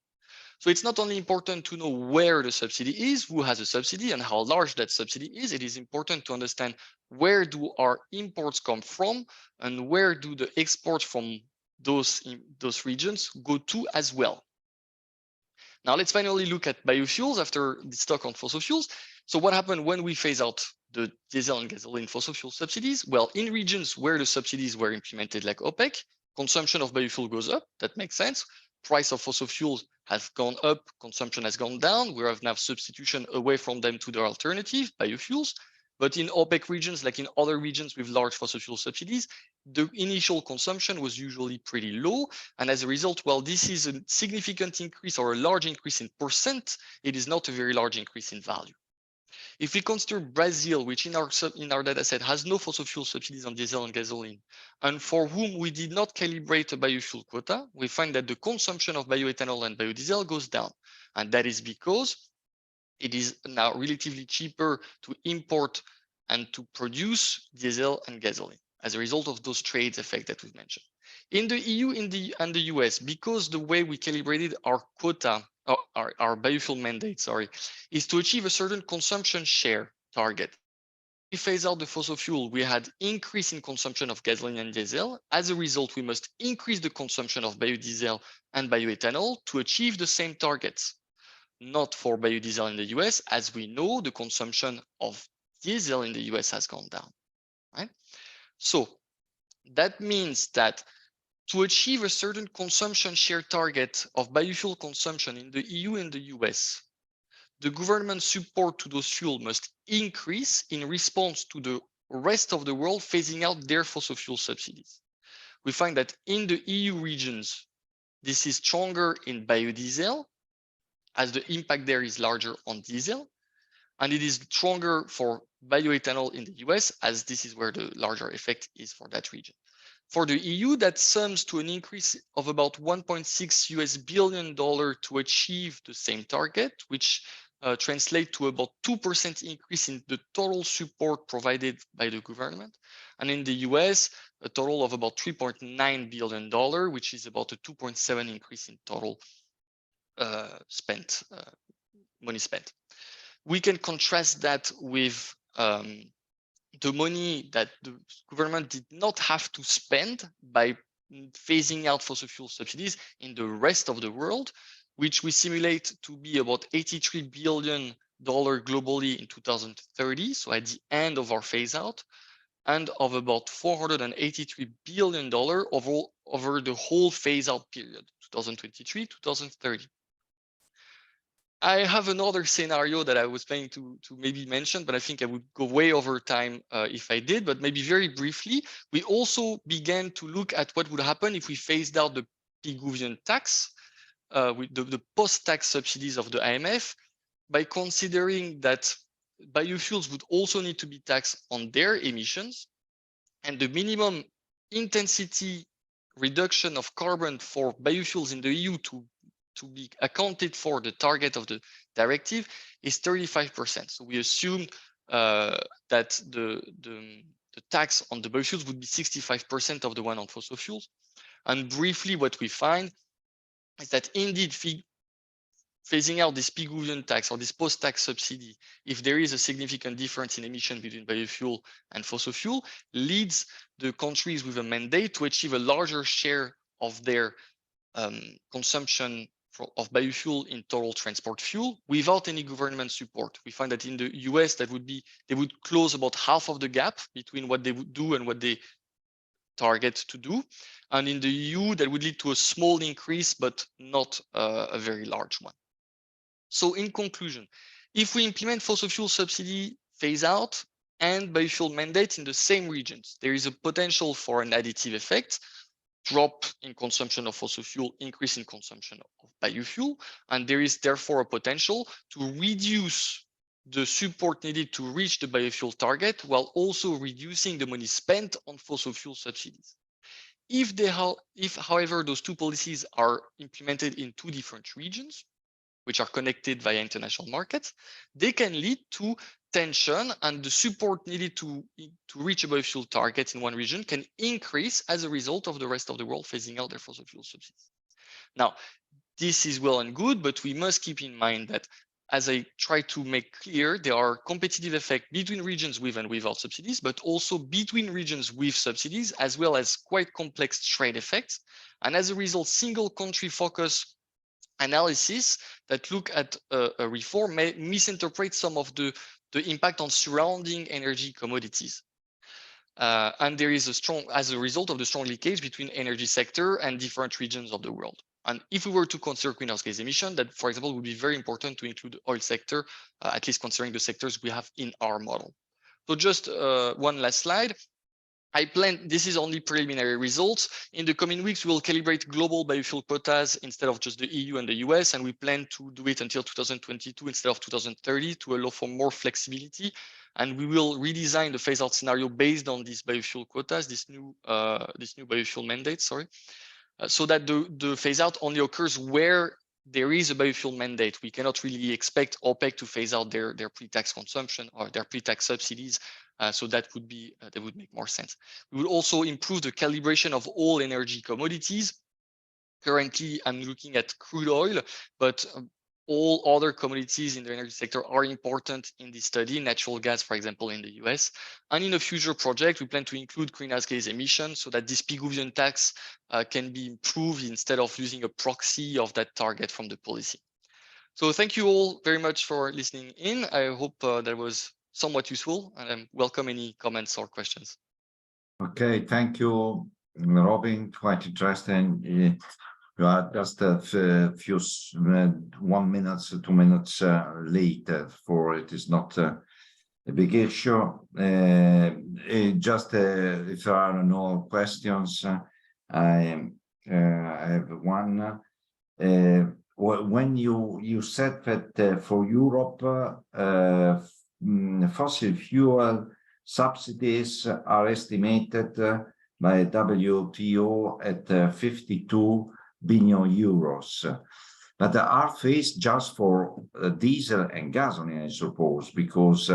So it's not only important to know where the subsidy is, who has a subsidy, and how large that subsidy is. It is important to understand where do our imports come from, and where do the exports from those regions go to as well. Now let's finally look at biofuels after this talk on fossil fuels. So what happened when we phase out the diesel and gasoline fossil fuel subsidies? Well, in regions where the subsidies were implemented like OPEC, consumption of biofuel goes up. That makes sense. Price of fossil fuels has gone up, consumption has gone down. We have now substitution away from them to their alternative, biofuels. But in OPEC regions, like in other regions with large fossil fuel subsidies, the initial consumption was usually pretty low. And as a result, while this is a significant increase or a large increase in percent, it is not a very large increase in value. If we consider Brazil, which in our data set has no fossil fuel subsidies on diesel and gasoline, and for whom we did not calibrate a biofuel quota, we find that the consumption of bioethanol and biodiesel goes down. And that is because it is now relatively cheaper to import and to produce diesel and gasoline as a result of those trade effects that we've mentioned. In the EU and the US, because the way we calibrated our quota, our biofuel mandate, is to achieve a certain consumption share target. We phase out the fossil fuel, we had increase in consumption of gasoline and diesel. As a result, we must increase the consumption of biodiesel and bioethanol to achieve the same targets. Not for biodiesel in the US, as we know, the consumption of diesel in the US has gone down, right? So that means that to achieve a certain consumption share target of biofuel consumption in the EU and the US, the government support to those fuels must increase in response to the rest of the world phasing out their fossil fuel subsidies. We find that in the EU regions, this is stronger in biodiesel, as the impact there is larger on diesel. And it is stronger for bioethanol in the US, as this is where the larger effect is for that region. For the EU, that sums to an increase of about $1.6 billion to achieve the same target, which translate to about 2% increase in the total support provided by the government. And in the US, a total of about $3.9 billion, which is about a 2.7 increase in total money spent. We can contrast that with the money that the government did not have to spend by phasing out fossil fuel subsidies in the rest of the world, which we simulate to be about $83 billion globally in 2030, so at the end of our phase out, and of about $483 billion over the whole phase out period, 2023-2030. I have another scenario that I was planning to maybe mention, but I think I would go way over time if I did, but maybe very briefly, we also began to look at what would happen if we phased out the Pigouvian tax, with the post-tax subsidies of the IMF, by considering that biofuels would also need to be taxed on their emissions, and the minimum intensity reduction of carbon for biofuels in the EU to be accounted for the target of the directive is 35%. So we assumed that the tax on the biofuels would be 65% of the one on fossil fuels. And briefly, what we find is that indeed phasing out this Pigouvian tax or this post-tax subsidy, if there is a significant difference in emission between biofuel and fossil fuel, leads the countries with a mandate to achieve a larger share of their consumption of biofuel in total transport fuel without any government support. We find that in the US, they would close about half of the gap between what they would do and what they target to do. And in the EU, that would lead to a small increase, but not a very large one. So in conclusion, if we implement fossil fuel subsidy phase out and biofuel mandates in the same regions, there is a potential for an additive effect, drop in consumption of fossil fuel, increase in consumption of biofuel, and there is therefore a potential to reduce the support needed to reach the biofuel target while also reducing the money spent on fossil fuel subsidies. If, however, those two policies are implemented in two different regions, which are connected via international markets, they can lead to tension, and the support needed to reach a biofuel target in one region can increase as a result of the rest of the world phasing out their fossil fuel subsidies. Now, this is well and good, but we must keep in mind that, as I try to make clear, there are competitive effects between regions with and without subsidies, but also between regions with subsidies, as well as quite complex trade effects. And as a result, single country focus analysis that look at a reform may misinterpret some of the impact on surrounding energy commodities. And there is as a result of the strong leakage between energy sector and different regions of the world. And if we were to consider greenhouse gas emission, that, for example, would be very important to include the oil sector, at least considering the sectors we have in our model. So just one last slide. This is only preliminary results. In the coming weeks, we will calibrate global biofuel quotas instead of just the EU and the US, and we plan to do it until 2022 instead of 2030 to allow for more flexibility. And we will redesign the phase-out scenario based on these biofuel quotas, this new biofuel mandate, so that the phase-out only occurs where there is a biofuel mandate. We cannot really expect OPEC to phase out their pre-tax consumption or their pre-tax subsidies. So that would make more sense. We will also improve the calibration of all energy commodities. Currently, I'm looking at crude oil, but all other commodities in the energy sector are important in this study, natural gas, for example, in the US. And in a future project, we plan to include greenhouse gas emissions so that this Pigouvian tax can be improved instead of using a proxy of that target from the policy. So thank you all very much for listening in. I hope that was somewhat useful, and I welcome any comments or questions. Okay, thank you, Robin. Quite interesting. You are just a few 1 minute, 2 minutes late for it is not a big issue. Just if there are no questions, I have one. when you said that for Europe, fossil fuel subsidies are estimated by WTO at 52 billion euros. But they are faced just for diesel and gasoline, I suppose, because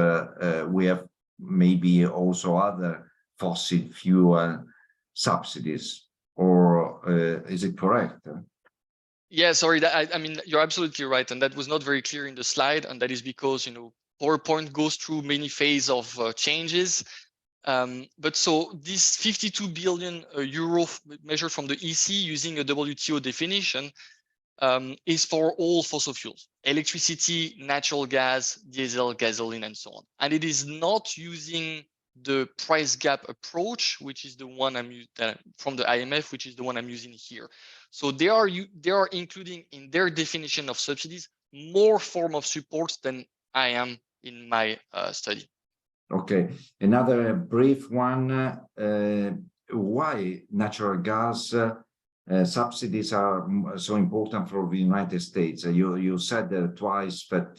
we have maybe also other fossil fuel subsidies, or is it correct? Yeah, sorry, I mean, you're absolutely right. And that was not very clear in the slide. And that is because, you know, PowerPoint goes through many phases of changes. But so this 52 billion euro measured from the EC using a WTO definition is for all fossil fuels, electricity, natural gas, diesel, gasoline, and so on. And it is not using the price gap approach, which is the one I'm from the IMF, which is the one I'm using here. So they are including in their definition of subsidies more form of support than I am in my study. Okay, another brief one. Why natural gas subsidies are so important for the United States? You said twice that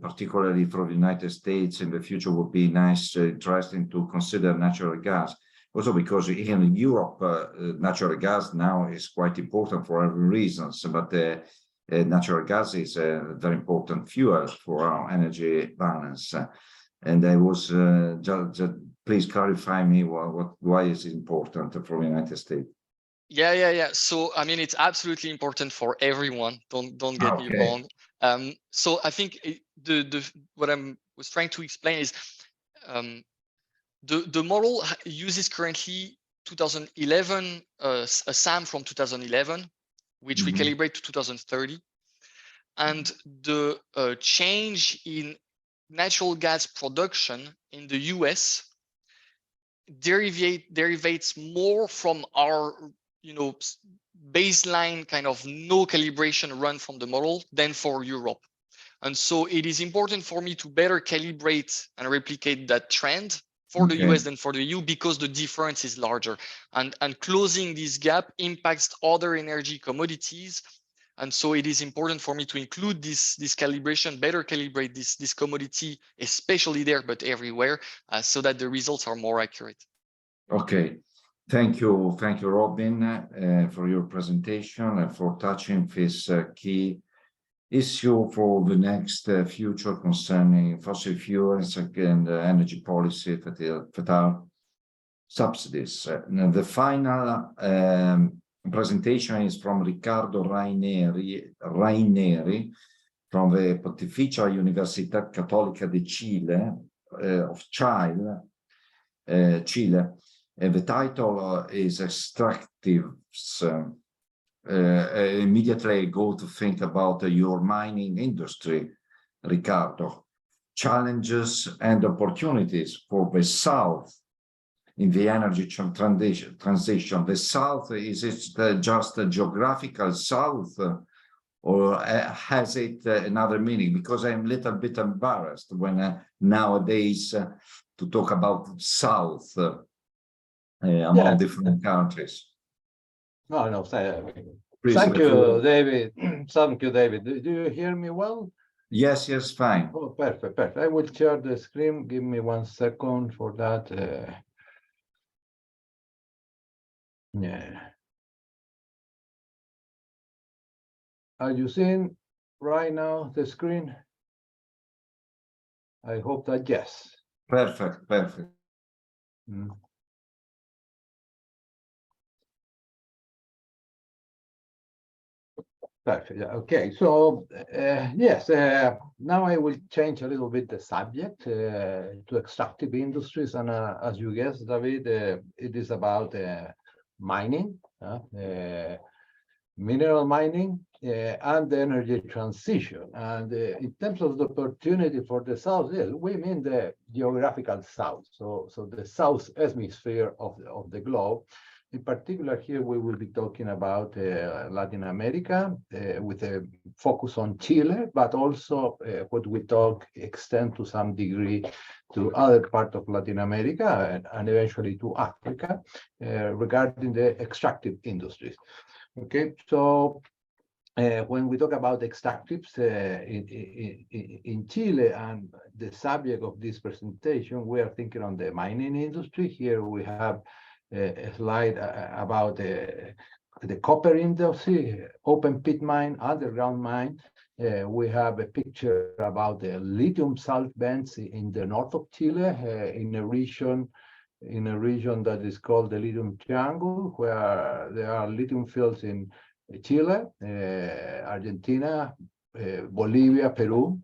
particularly for the United States in the future would be nice, interesting to consider natural gas. Also because in Europe, natural gas now is quite important for every reasons, but natural gas is a very important fuel for our energy balance. And I was just please clarify me why is it important for the United States? Yeah. So I mean, it's absolutely important for everyone. Don't get me wrong. So I think what I was trying to explain is the model uses currently 2011 a SAM from 2011, which we calibrate to 2030, and the change in natural gas production in the US derivates more from our baseline kind of no calibration run from the model than for Europe. And so it is important for me to better calibrate and replicate that trend for the US than for the EU because the difference is larger. And closing this gap impacts other energy commodities. And so it is important for me to include this calibration, better calibrate this commodity, especially there, but everywhere, so that the results are more accurate. Okay. Thank you, Robin, for your presentation and for touching this key issue for the next future concerning fossil fuels and energy policy that are subsidies. The final presentation is from Ricardo Raineri from the Pontificia Universidad Católica de Chile, of Chile. The title is Extractives. Immediately I go to think about your mining industry, Ricardo. Challenges and opportunities for the South in the energy transition. The South, is it just a geographical South, or has it another meaning? Because I'm a little bit embarrassed when nowadays to talk about South among different countries. No, thank you, David. Thank you, David. Do you hear me well? Yes, fine. Oh, perfect. I will share the screen. Give me 1 second for that. Yeah. Are you seeing right now the screen? I hope that yes. Perfect. Perfect. Yeah. Okay. So yes, now I will change a little bit the subject to extractive industries, and as you guessed, David, it is about mining, mineral mining, and the energy transition. And in terms of the opportunity for the South, yes, we mean the geographical South. So the South hemisphere of the globe. In particular, here we will be talking about Latin America with a focus on Chile, but also what we talk extend to some degree to other parts of Latin America and eventually to Africa regarding the extractive industries. Okay, so when we talk about extractives in Chile, and the subject of this presentation, we are thinking on the mining industry. Here we have a slide about the copper industry, open pit mine, underground mine. We have a picture about the lithium salt vents in the north of Chile, in a region that is called the Lithium Triangle, where there are lithium fields in Chile, Argentina, Bolivia, Peru,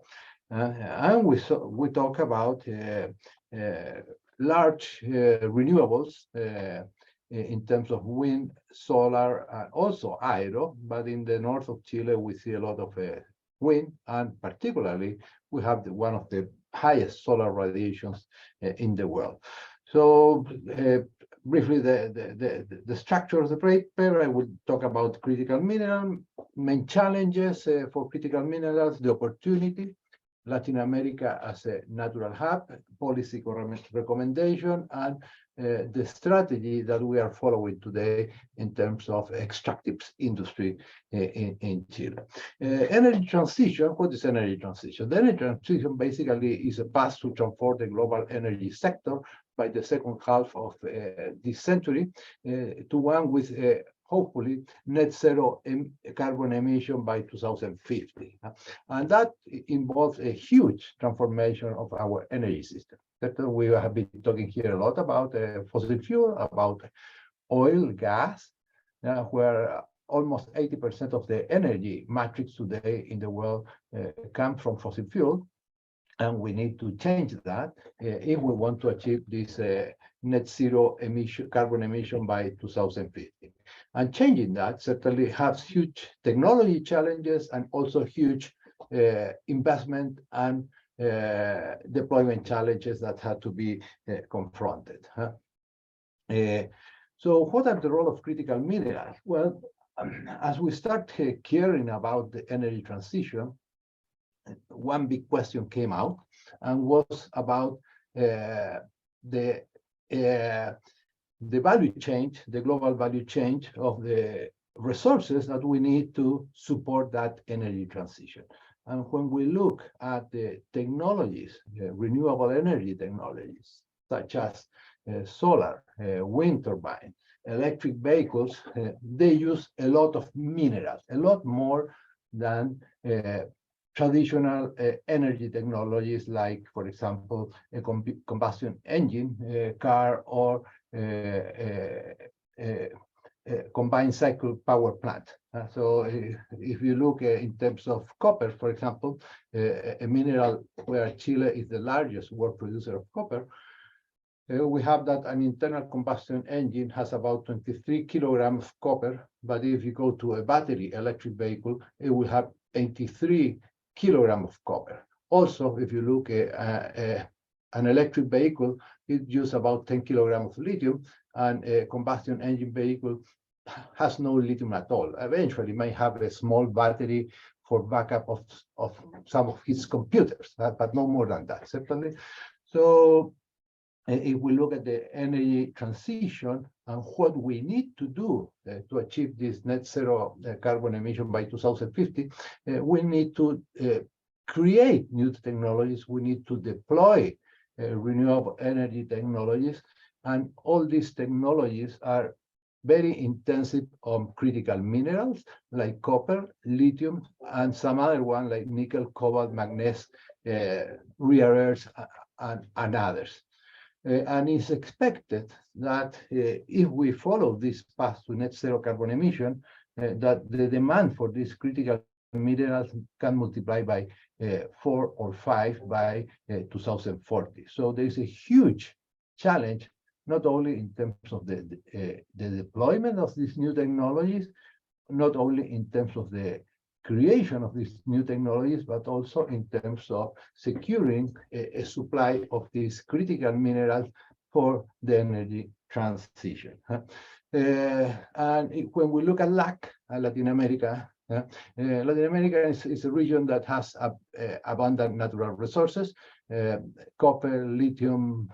and we talk about large renewables in terms of wind, solar, and also hydro. But in the north of Chile, we see a lot of wind, and particularly we have one of the highest solar radiations in the world. So briefly, the structure of the paper, I will talk about critical mineral, main challenges for critical minerals, the opportunity, Latin America as a natural hub, policy recommendation, and the strategy that we are following today in terms of extractives industry in Chile. Energy transition, what is energy transition? The energy transition basically is a path to transform the global energy sector by the second half of this century to one with hopefully net zero carbon emission by 2050. And that involves a huge transformation of our energy system. We have been talking here a lot about fossil fuel, about oil, gas, where almost 80% of the energy matrix today in the world comes from fossil fuel. And we need to change that if we want to achieve this net zero carbon emission by 2050. And changing that certainly has huge technology challenges and also huge investment and deployment challenges that have to be confronted. So what are the role of critical minerals? Well, as we start caring about the energy transition, one big question came out and was about the value chain, the global value chain of the resources that we need to support that energy transition. And when we look at the technologies, renewable energy technologies, such as solar, wind turbine, electric vehicles, they use a lot of minerals, a lot more than traditional energy technologies like, for example, a combustion engine car or combined cycle power plant. So if you look in terms of copper, for example, a mineral where Chile is the largest world producer of copper, we have that an internal combustion engine has about 23 kilograms of copper, but if you go to a battery electric vehicle, it will have 83 kilograms of copper. Also, if you look at an electric vehicle, it uses about 10 kilograms of lithium, and a combustion engine vehicle has no lithium at all. Eventually, may have a small battery for backup of some of his computers, but no more than that, certainly. So if we look at the energy transition and what we need to do to achieve this net zero carbon emission by 2050, we need to create new technologies. We need to deploy renewable energy technologies. And all these technologies are very intensive on critical minerals like copper, lithium, and some other one like nickel, cobalt, manganese, rare earths, and others. And it's expected that if we follow this path to net zero carbon emission, that the demand for these critical minerals can multiply by 4 or 5 by 2040. So there's a huge challenge, not only in terms of the deployment of these new technologies, not only in terms of the creation of these new technologies, but also in terms of securing a supply of these critical minerals for the energy transition. And when we look at LAC, Latin America, Latin America is a region that has abundant natural resources, copper, lithium,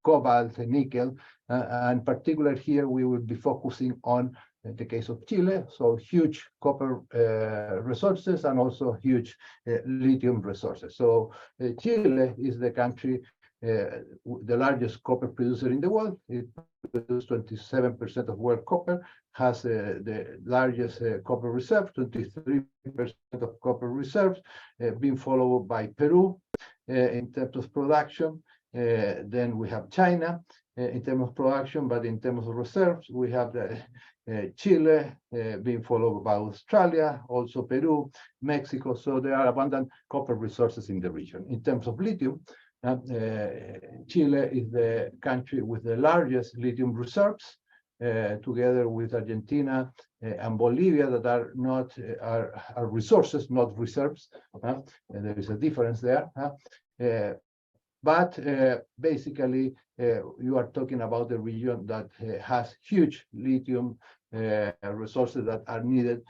cobalt, nickel, and particularly here we will be focusing on in the case of Chile, so huge copper resources and also huge lithium resources. So Chile is the country, the largest copper producer in the world. It produces 27% of world copper, has the largest copper reserve, 23% of copper reserves, being followed by Peru in terms of production. Then we have China in terms of production, but in terms of reserves, we have Chile being followed by Australia, also Peru, Mexico. So there are abundant copper resources in the region. In terms of lithium, Chile is the country with the largest lithium reserves, together with Argentina and Bolivia, that are not are resources, not reserves. There is a difference there. But basically, you are talking about the region that has huge lithium resources that are needed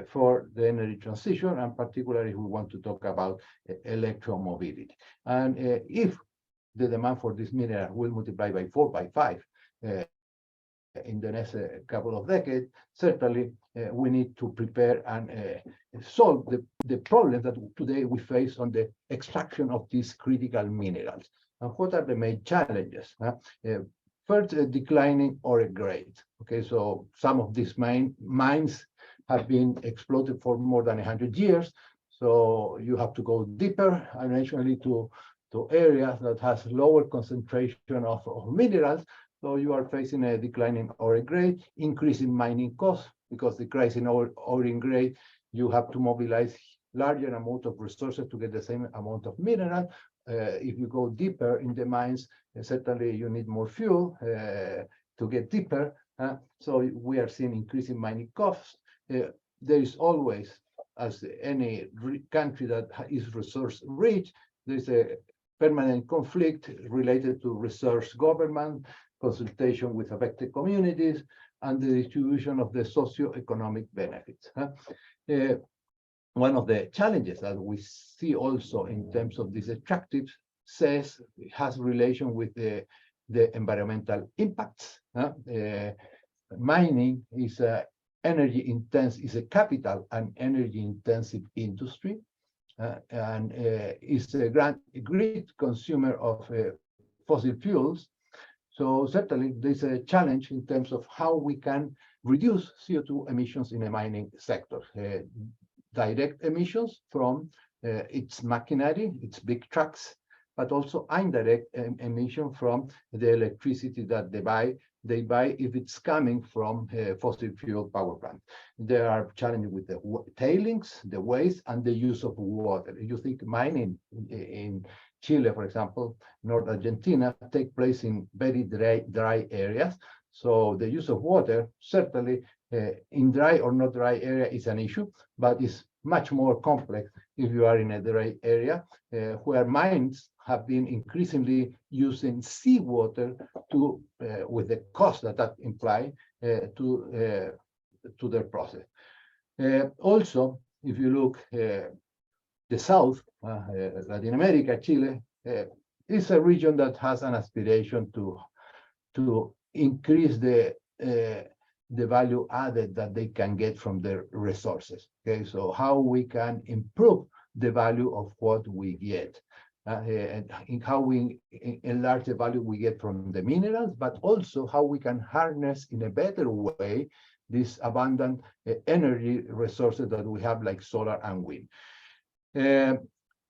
for the energy transition, and particularly we want to talk about electromobility. And if the demand for this mineral will multiply by 4, by 5 in the next couple of decades, certainly we need to prepare and solve the problems that today we face on the extraction of these critical minerals. And what are the main challenges? First, declining ore grade. Okay, so some of these mines have been exploited for more than 100 years. So you have to go deeper and eventually to areas that has lower concentration of minerals. So you are facing a declining ore grade, increasing mining costs, because decreasing ore grade, you have to mobilize larger amount of resources to get the same amount of mineral. If you go deeper in the mines, certainly you need more fuel to get deeper. So we are seeing increasing mining costs. There is always, as any country that is resource rich, there's a permanent conflict related to resource government, consultation with affected communities, and the distribution of the socio-economic benefits. One of the challenges that we see also in terms of these extractives has relation with the environmental impacts. Mining is is a capital and energy intensive industry, and is a great consumer of fossil fuels. So certainly there's a challenge in terms of how we can reduce CO2 emissions in the mining sector. Direct emissions from its machinery, its big trucks, but also indirect emission from the electricity that they buy if it's coming from fossil fuel power plant. There are challenges with the tailings, the waste, and the use of water. You think mining in Chile, for example, North Argentina, take place in very dry areas. So the use of water, certainly in dry or not dry area is an issue, but it's much more complex if you are in a dry area, where mines have been increasingly using seawater to, with the cost that imply to their process. Also, if you look the south, Latin America, Chile, is a region that has an aspiration to increase the value added that they can get from their resources. Okay, so how we can improve the value of what we get, and how we enlarge the value we get from the minerals, but also how we can harness in a better way these abundant energy resources that we have, like solar and wind.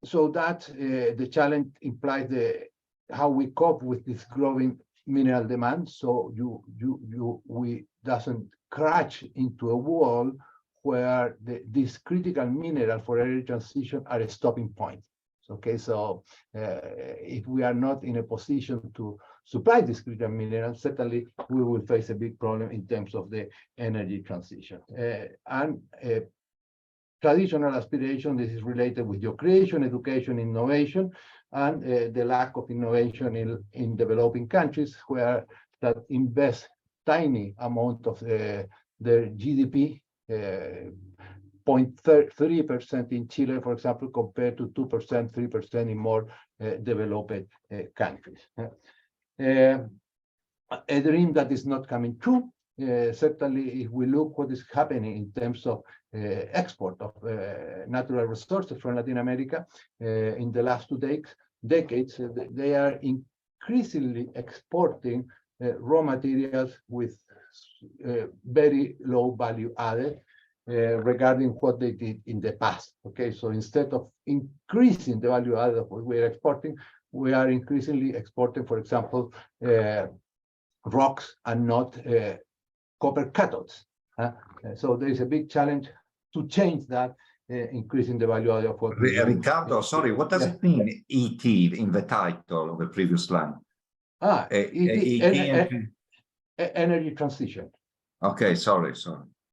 So that the challenge implies how we cope with this growing mineral demand, so we doesn't crash into a wall where these critical minerals for energy transition are a stopping point. Okay, so if we are not in a position to supply these critical minerals, certainly we will face a big problem in terms of the energy transition. Traditional aspiration, this is related with job creation, education, innovation, and the lack of innovation in developing countries where that invest tiny amount of their GDP, 0.3% in Chile, for example, compared to 2%, 3% in more developed countries. A dream that is not coming true, certainly if we look what is happening in terms of export of natural resources from Latin America in the last 2 decades, they are increasingly exporting raw materials with very low value added regarding what they did in the past. Okay, so instead of increasing the value added of what we are exporting, we are increasingly exporting, for example, rocks and not copper cathodes. So there is a big challenge to change that, increasing the value added of what we do. Ricardo, sorry, what does it mean, ET, in the title of the previous line? Energy transition. Okay, sorry.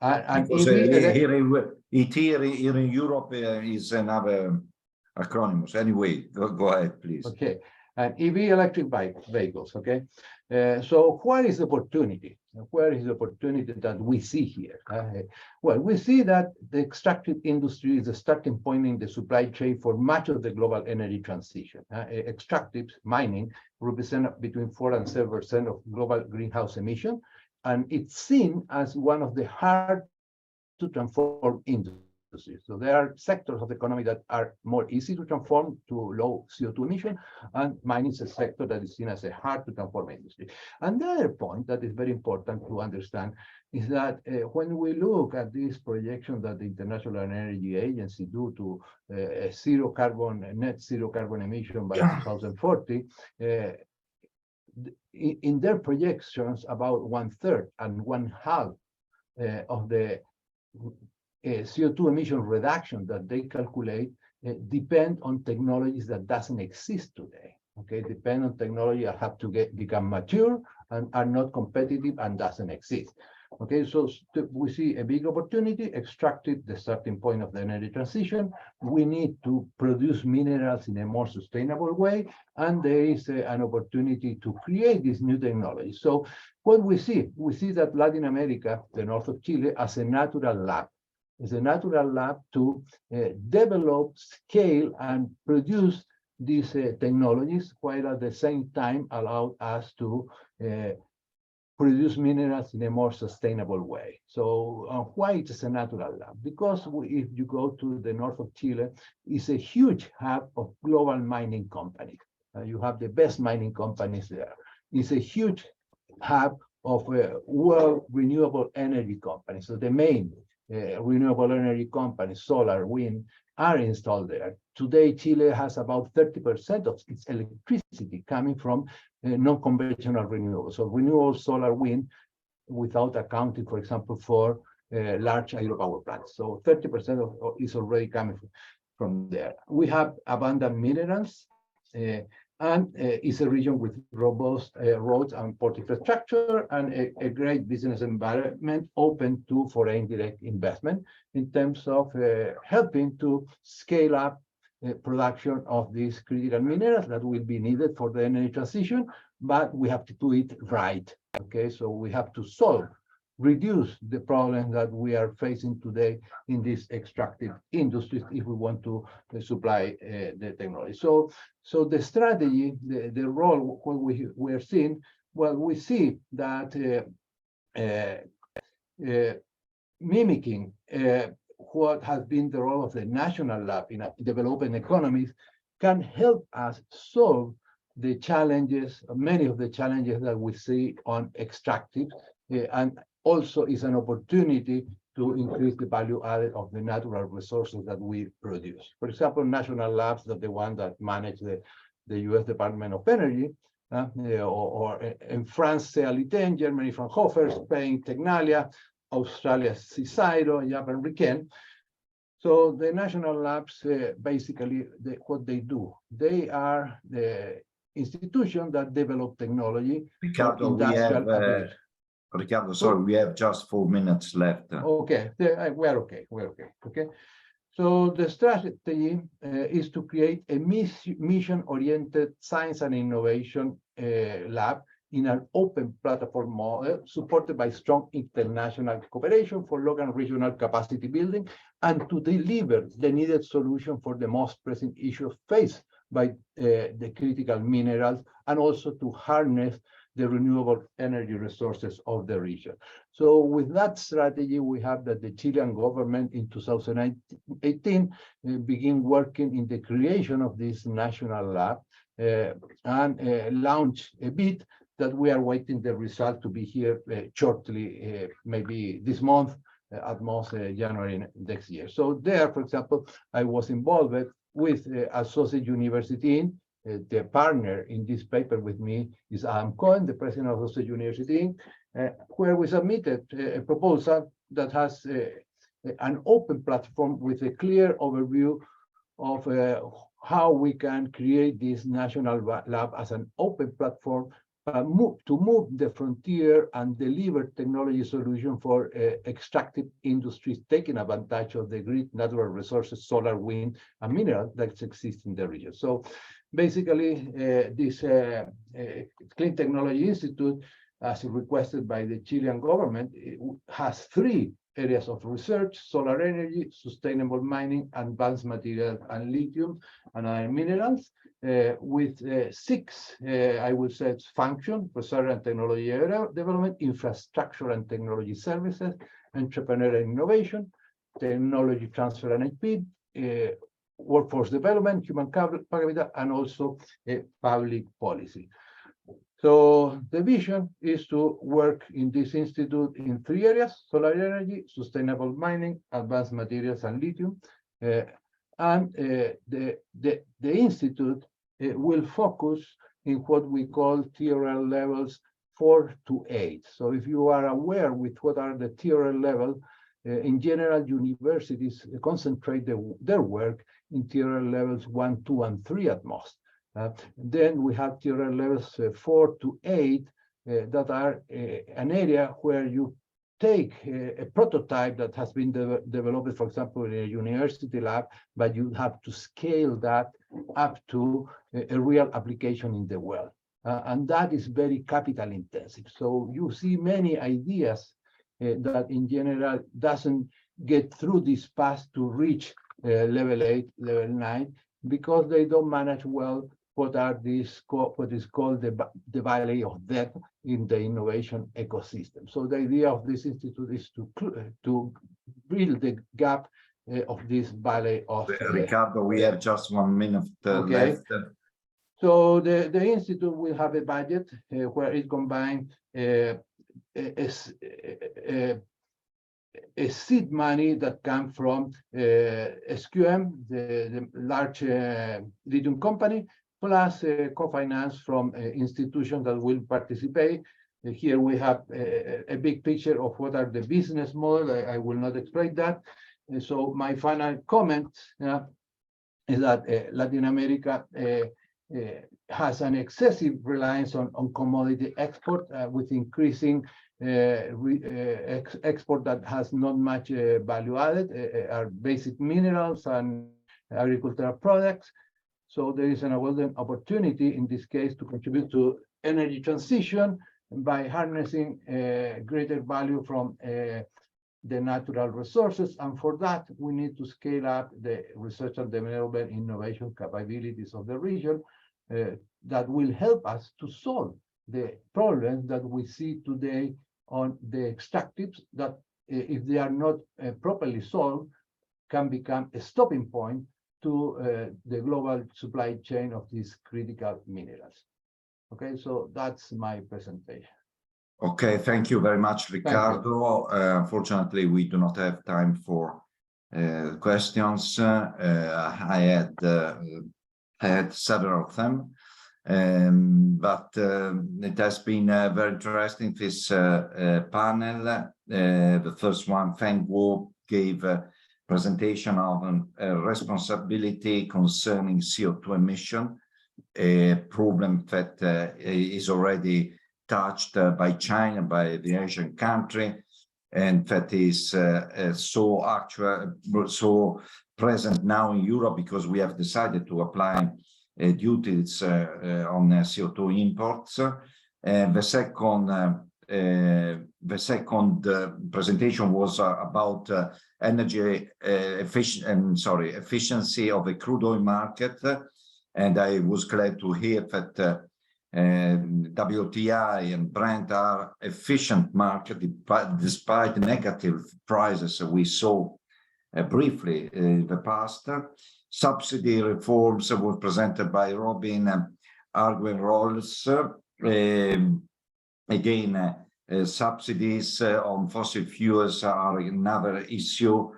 And Because EV, here in Europe is another acronym. So anyway, go ahead, please. okay, and EV electric vehicles. Okay, so where is the opportunity? Where is the opportunity that we see here? Well, we see that the extractive industry is a starting point in the supply chain for much of the global energy transition. Extractives, mining, represent between 4 and 7% of global greenhouse emission, and it's seen as one of the hard to transform industries. So there are sectors of the economy that are more easy to transform to low CO2 emission, and mining is a sector that is seen as a hard to transform industry. And the other point that is very important to understand is that when we look at this projection that the International Energy Agency do to net zero carbon emission by 2040, in their projections, about 1/3 and 1/2 of the CO2 emission reduction that they calculate depend on technologies that doesn't exist today. Okay, depend on technology that have to become mature and are not competitive and doesn't exist. Okay, so we see a big opportunity. Extractive, the starting point of the energy transition. We need to produce minerals in a more sustainable way, and there is an opportunity to create these new technologies. So what we see that Latin America, the north of Chile, as a natural lab. Is a natural lab to develop, scale, and produce these technologies, while at the same time allow us to produce minerals in a more sustainable way. So why it is a natural lab? Because if you go to the north of Chile, it's a huge hub of global mining companies. You have the best mining companies there. It's a huge hub of world renewable energy companies. So the main renewable energy companies, solar, wind, are installed there. Today, Chile has about 30% of its electricity coming from non-conventional renewables. So renewable solar, wind, without accounting, for example, for large hydropower plants. So 30% is already coming from there. We have abundant minerals, and it's a region with robust roads and port infrastructure, and a great business environment open to foreign direct investment in terms of helping to scale up production of these critical minerals that will be needed for the energy transition, but we have to do it right. Okay, so we have to reduce the problem that we are facing today in these extractive industries if we want to supply the technology. So the strategy, the role, what we are seeing, well, we see that mimicking what has been the role of the national lab in developing economies can help us solve the challenges, many of the challenges that we see on extractives, and also is an opportunity to increase the value added of the natural resources that we produce. For example, national labs, that the one that manage the US Department of Energy, or in France, Xi'an, in Germany, Fraunhofer, Spain, Tecnalia, Australia, Cicero, Japan, Riken. So the national labs, basically, what they do, they are the institution that develop technology. Ricardo, Ricardo, sorry, we have just 4 minutes left. Okay, we're okay. Okay. So the strategy is to create a mission-oriented science and innovation lab in an open platform model supported by strong international cooperation for local and regional capacity building, and to deliver the needed solution for the most pressing issues faced by the critical minerals, and also to harness the renewable energy resources of the region. So with that strategy, we have that the Chilean government in 2018 begin working in the creation of this national lab and launch a bid that we are waiting the result to be here shortly, maybe this month, at most January next year. So there, for example, I was involved with Associate University. The partner in this paper with me is Adam Cohen, the president of Associate University, where we submitted a proposal that has an open platform with a clear overview of how we can create this national lab as an open platform to move the frontier and deliver technology solution for extractive industries taking advantage of the great natural resources, solar, wind, and mineral that exist in the region. So basically, this Clean Technology Institute, as requested by the Chilean government, has 3 areas of research: solar energy, sustainable mining, advanced materials, and lithium and other minerals, with 6, I would say, function: research and technology development, infrastructure and technology services, entrepreneurial innovation, technology transfer and IP, workforce development, human capital, and also public policy. So the vision is to work in this institute in 3 areas: solar energy, sustainable mining, advanced materials, and lithium. And the institute will focus in what we call TRL levels 4 to 8. So if you are aware with what are the TRL levels, in general, universities concentrate their work in TRL levels 1, 2, and 3 at most. Then we have TRL levels 4 to 8 that are an area where you take a prototype that has been developed, for example, in a university lab, but you have to scale that up to a real application in the world. And that is very capital intensive. So you see many ideas that in general doesn't get through this path to reach level 8, level 9, because they don't manage well what is called the valley of death in the innovation ecosystem. So the idea of this institute is to build the gap of this valley of Ricardo, we have just 1 minute left. So the institute will have a budget where it combines a seed money that comes from SQM, the large lithium company, plus co-finance from institutions that will participate. Here we have a big picture of what are the business model. I will not explain that. So my final comment is that Latin America has an excessive reliance on commodity export with increasing export that has not much value added, are basic minerals and agricultural products. So there is an abundant opportunity in this case to contribute to energy transition by harnessing greater value from the natural resources. And for that, we need to scale up the research and development innovation capabilities of the region that will help us to solve the problems that we see today on the extractives that, if they are not properly solved, can become a stopping point to the global supply chain of these critical minerals. Okay, so that's my presentation. Okay, thank you very much, Ricardo. Unfortunately, we do not have time for questions. I had several of them, but it has been very interesting, this panel. The first one, Feng gave a presentation of responsibility concerning CO2 emission, a problem that is already touched by China, by the Asian country, and that is so present now in Europe because we have decided to apply duties on CO2 imports. The second presentation was about energy efficiency of the crude oil market, and I was glad to hear that WTI and Brent are efficient market despite negative prices we saw briefly in the past. Subsidy reforms were presented by Robin Argueyrolles. Again, subsidies on fossil fuels are another issue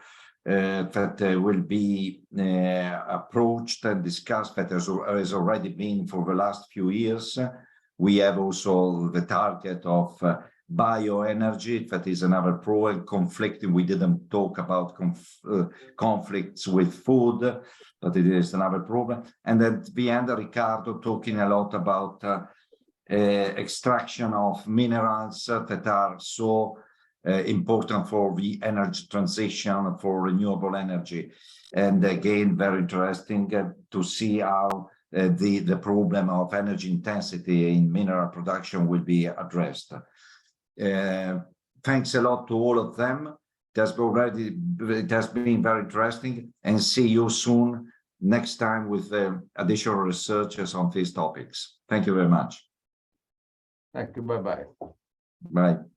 that will be approached and discussed, that has already been for the last few years. We have also the target of bioenergy, that is another problem, conflicting. We didn't talk about conflicts with food, but it is another problem. And at the end, Ricardo talking a lot about extraction of minerals that are so important for the energy transition, for renewable energy. And again, very interesting to see how the problem of energy intensity in mineral production will be addressed. Thanks a lot to all of them. It has been very interesting, and see you soon next time with additional researchers on these topics. Thank you very much. Thank you. Bye-bye. Bye.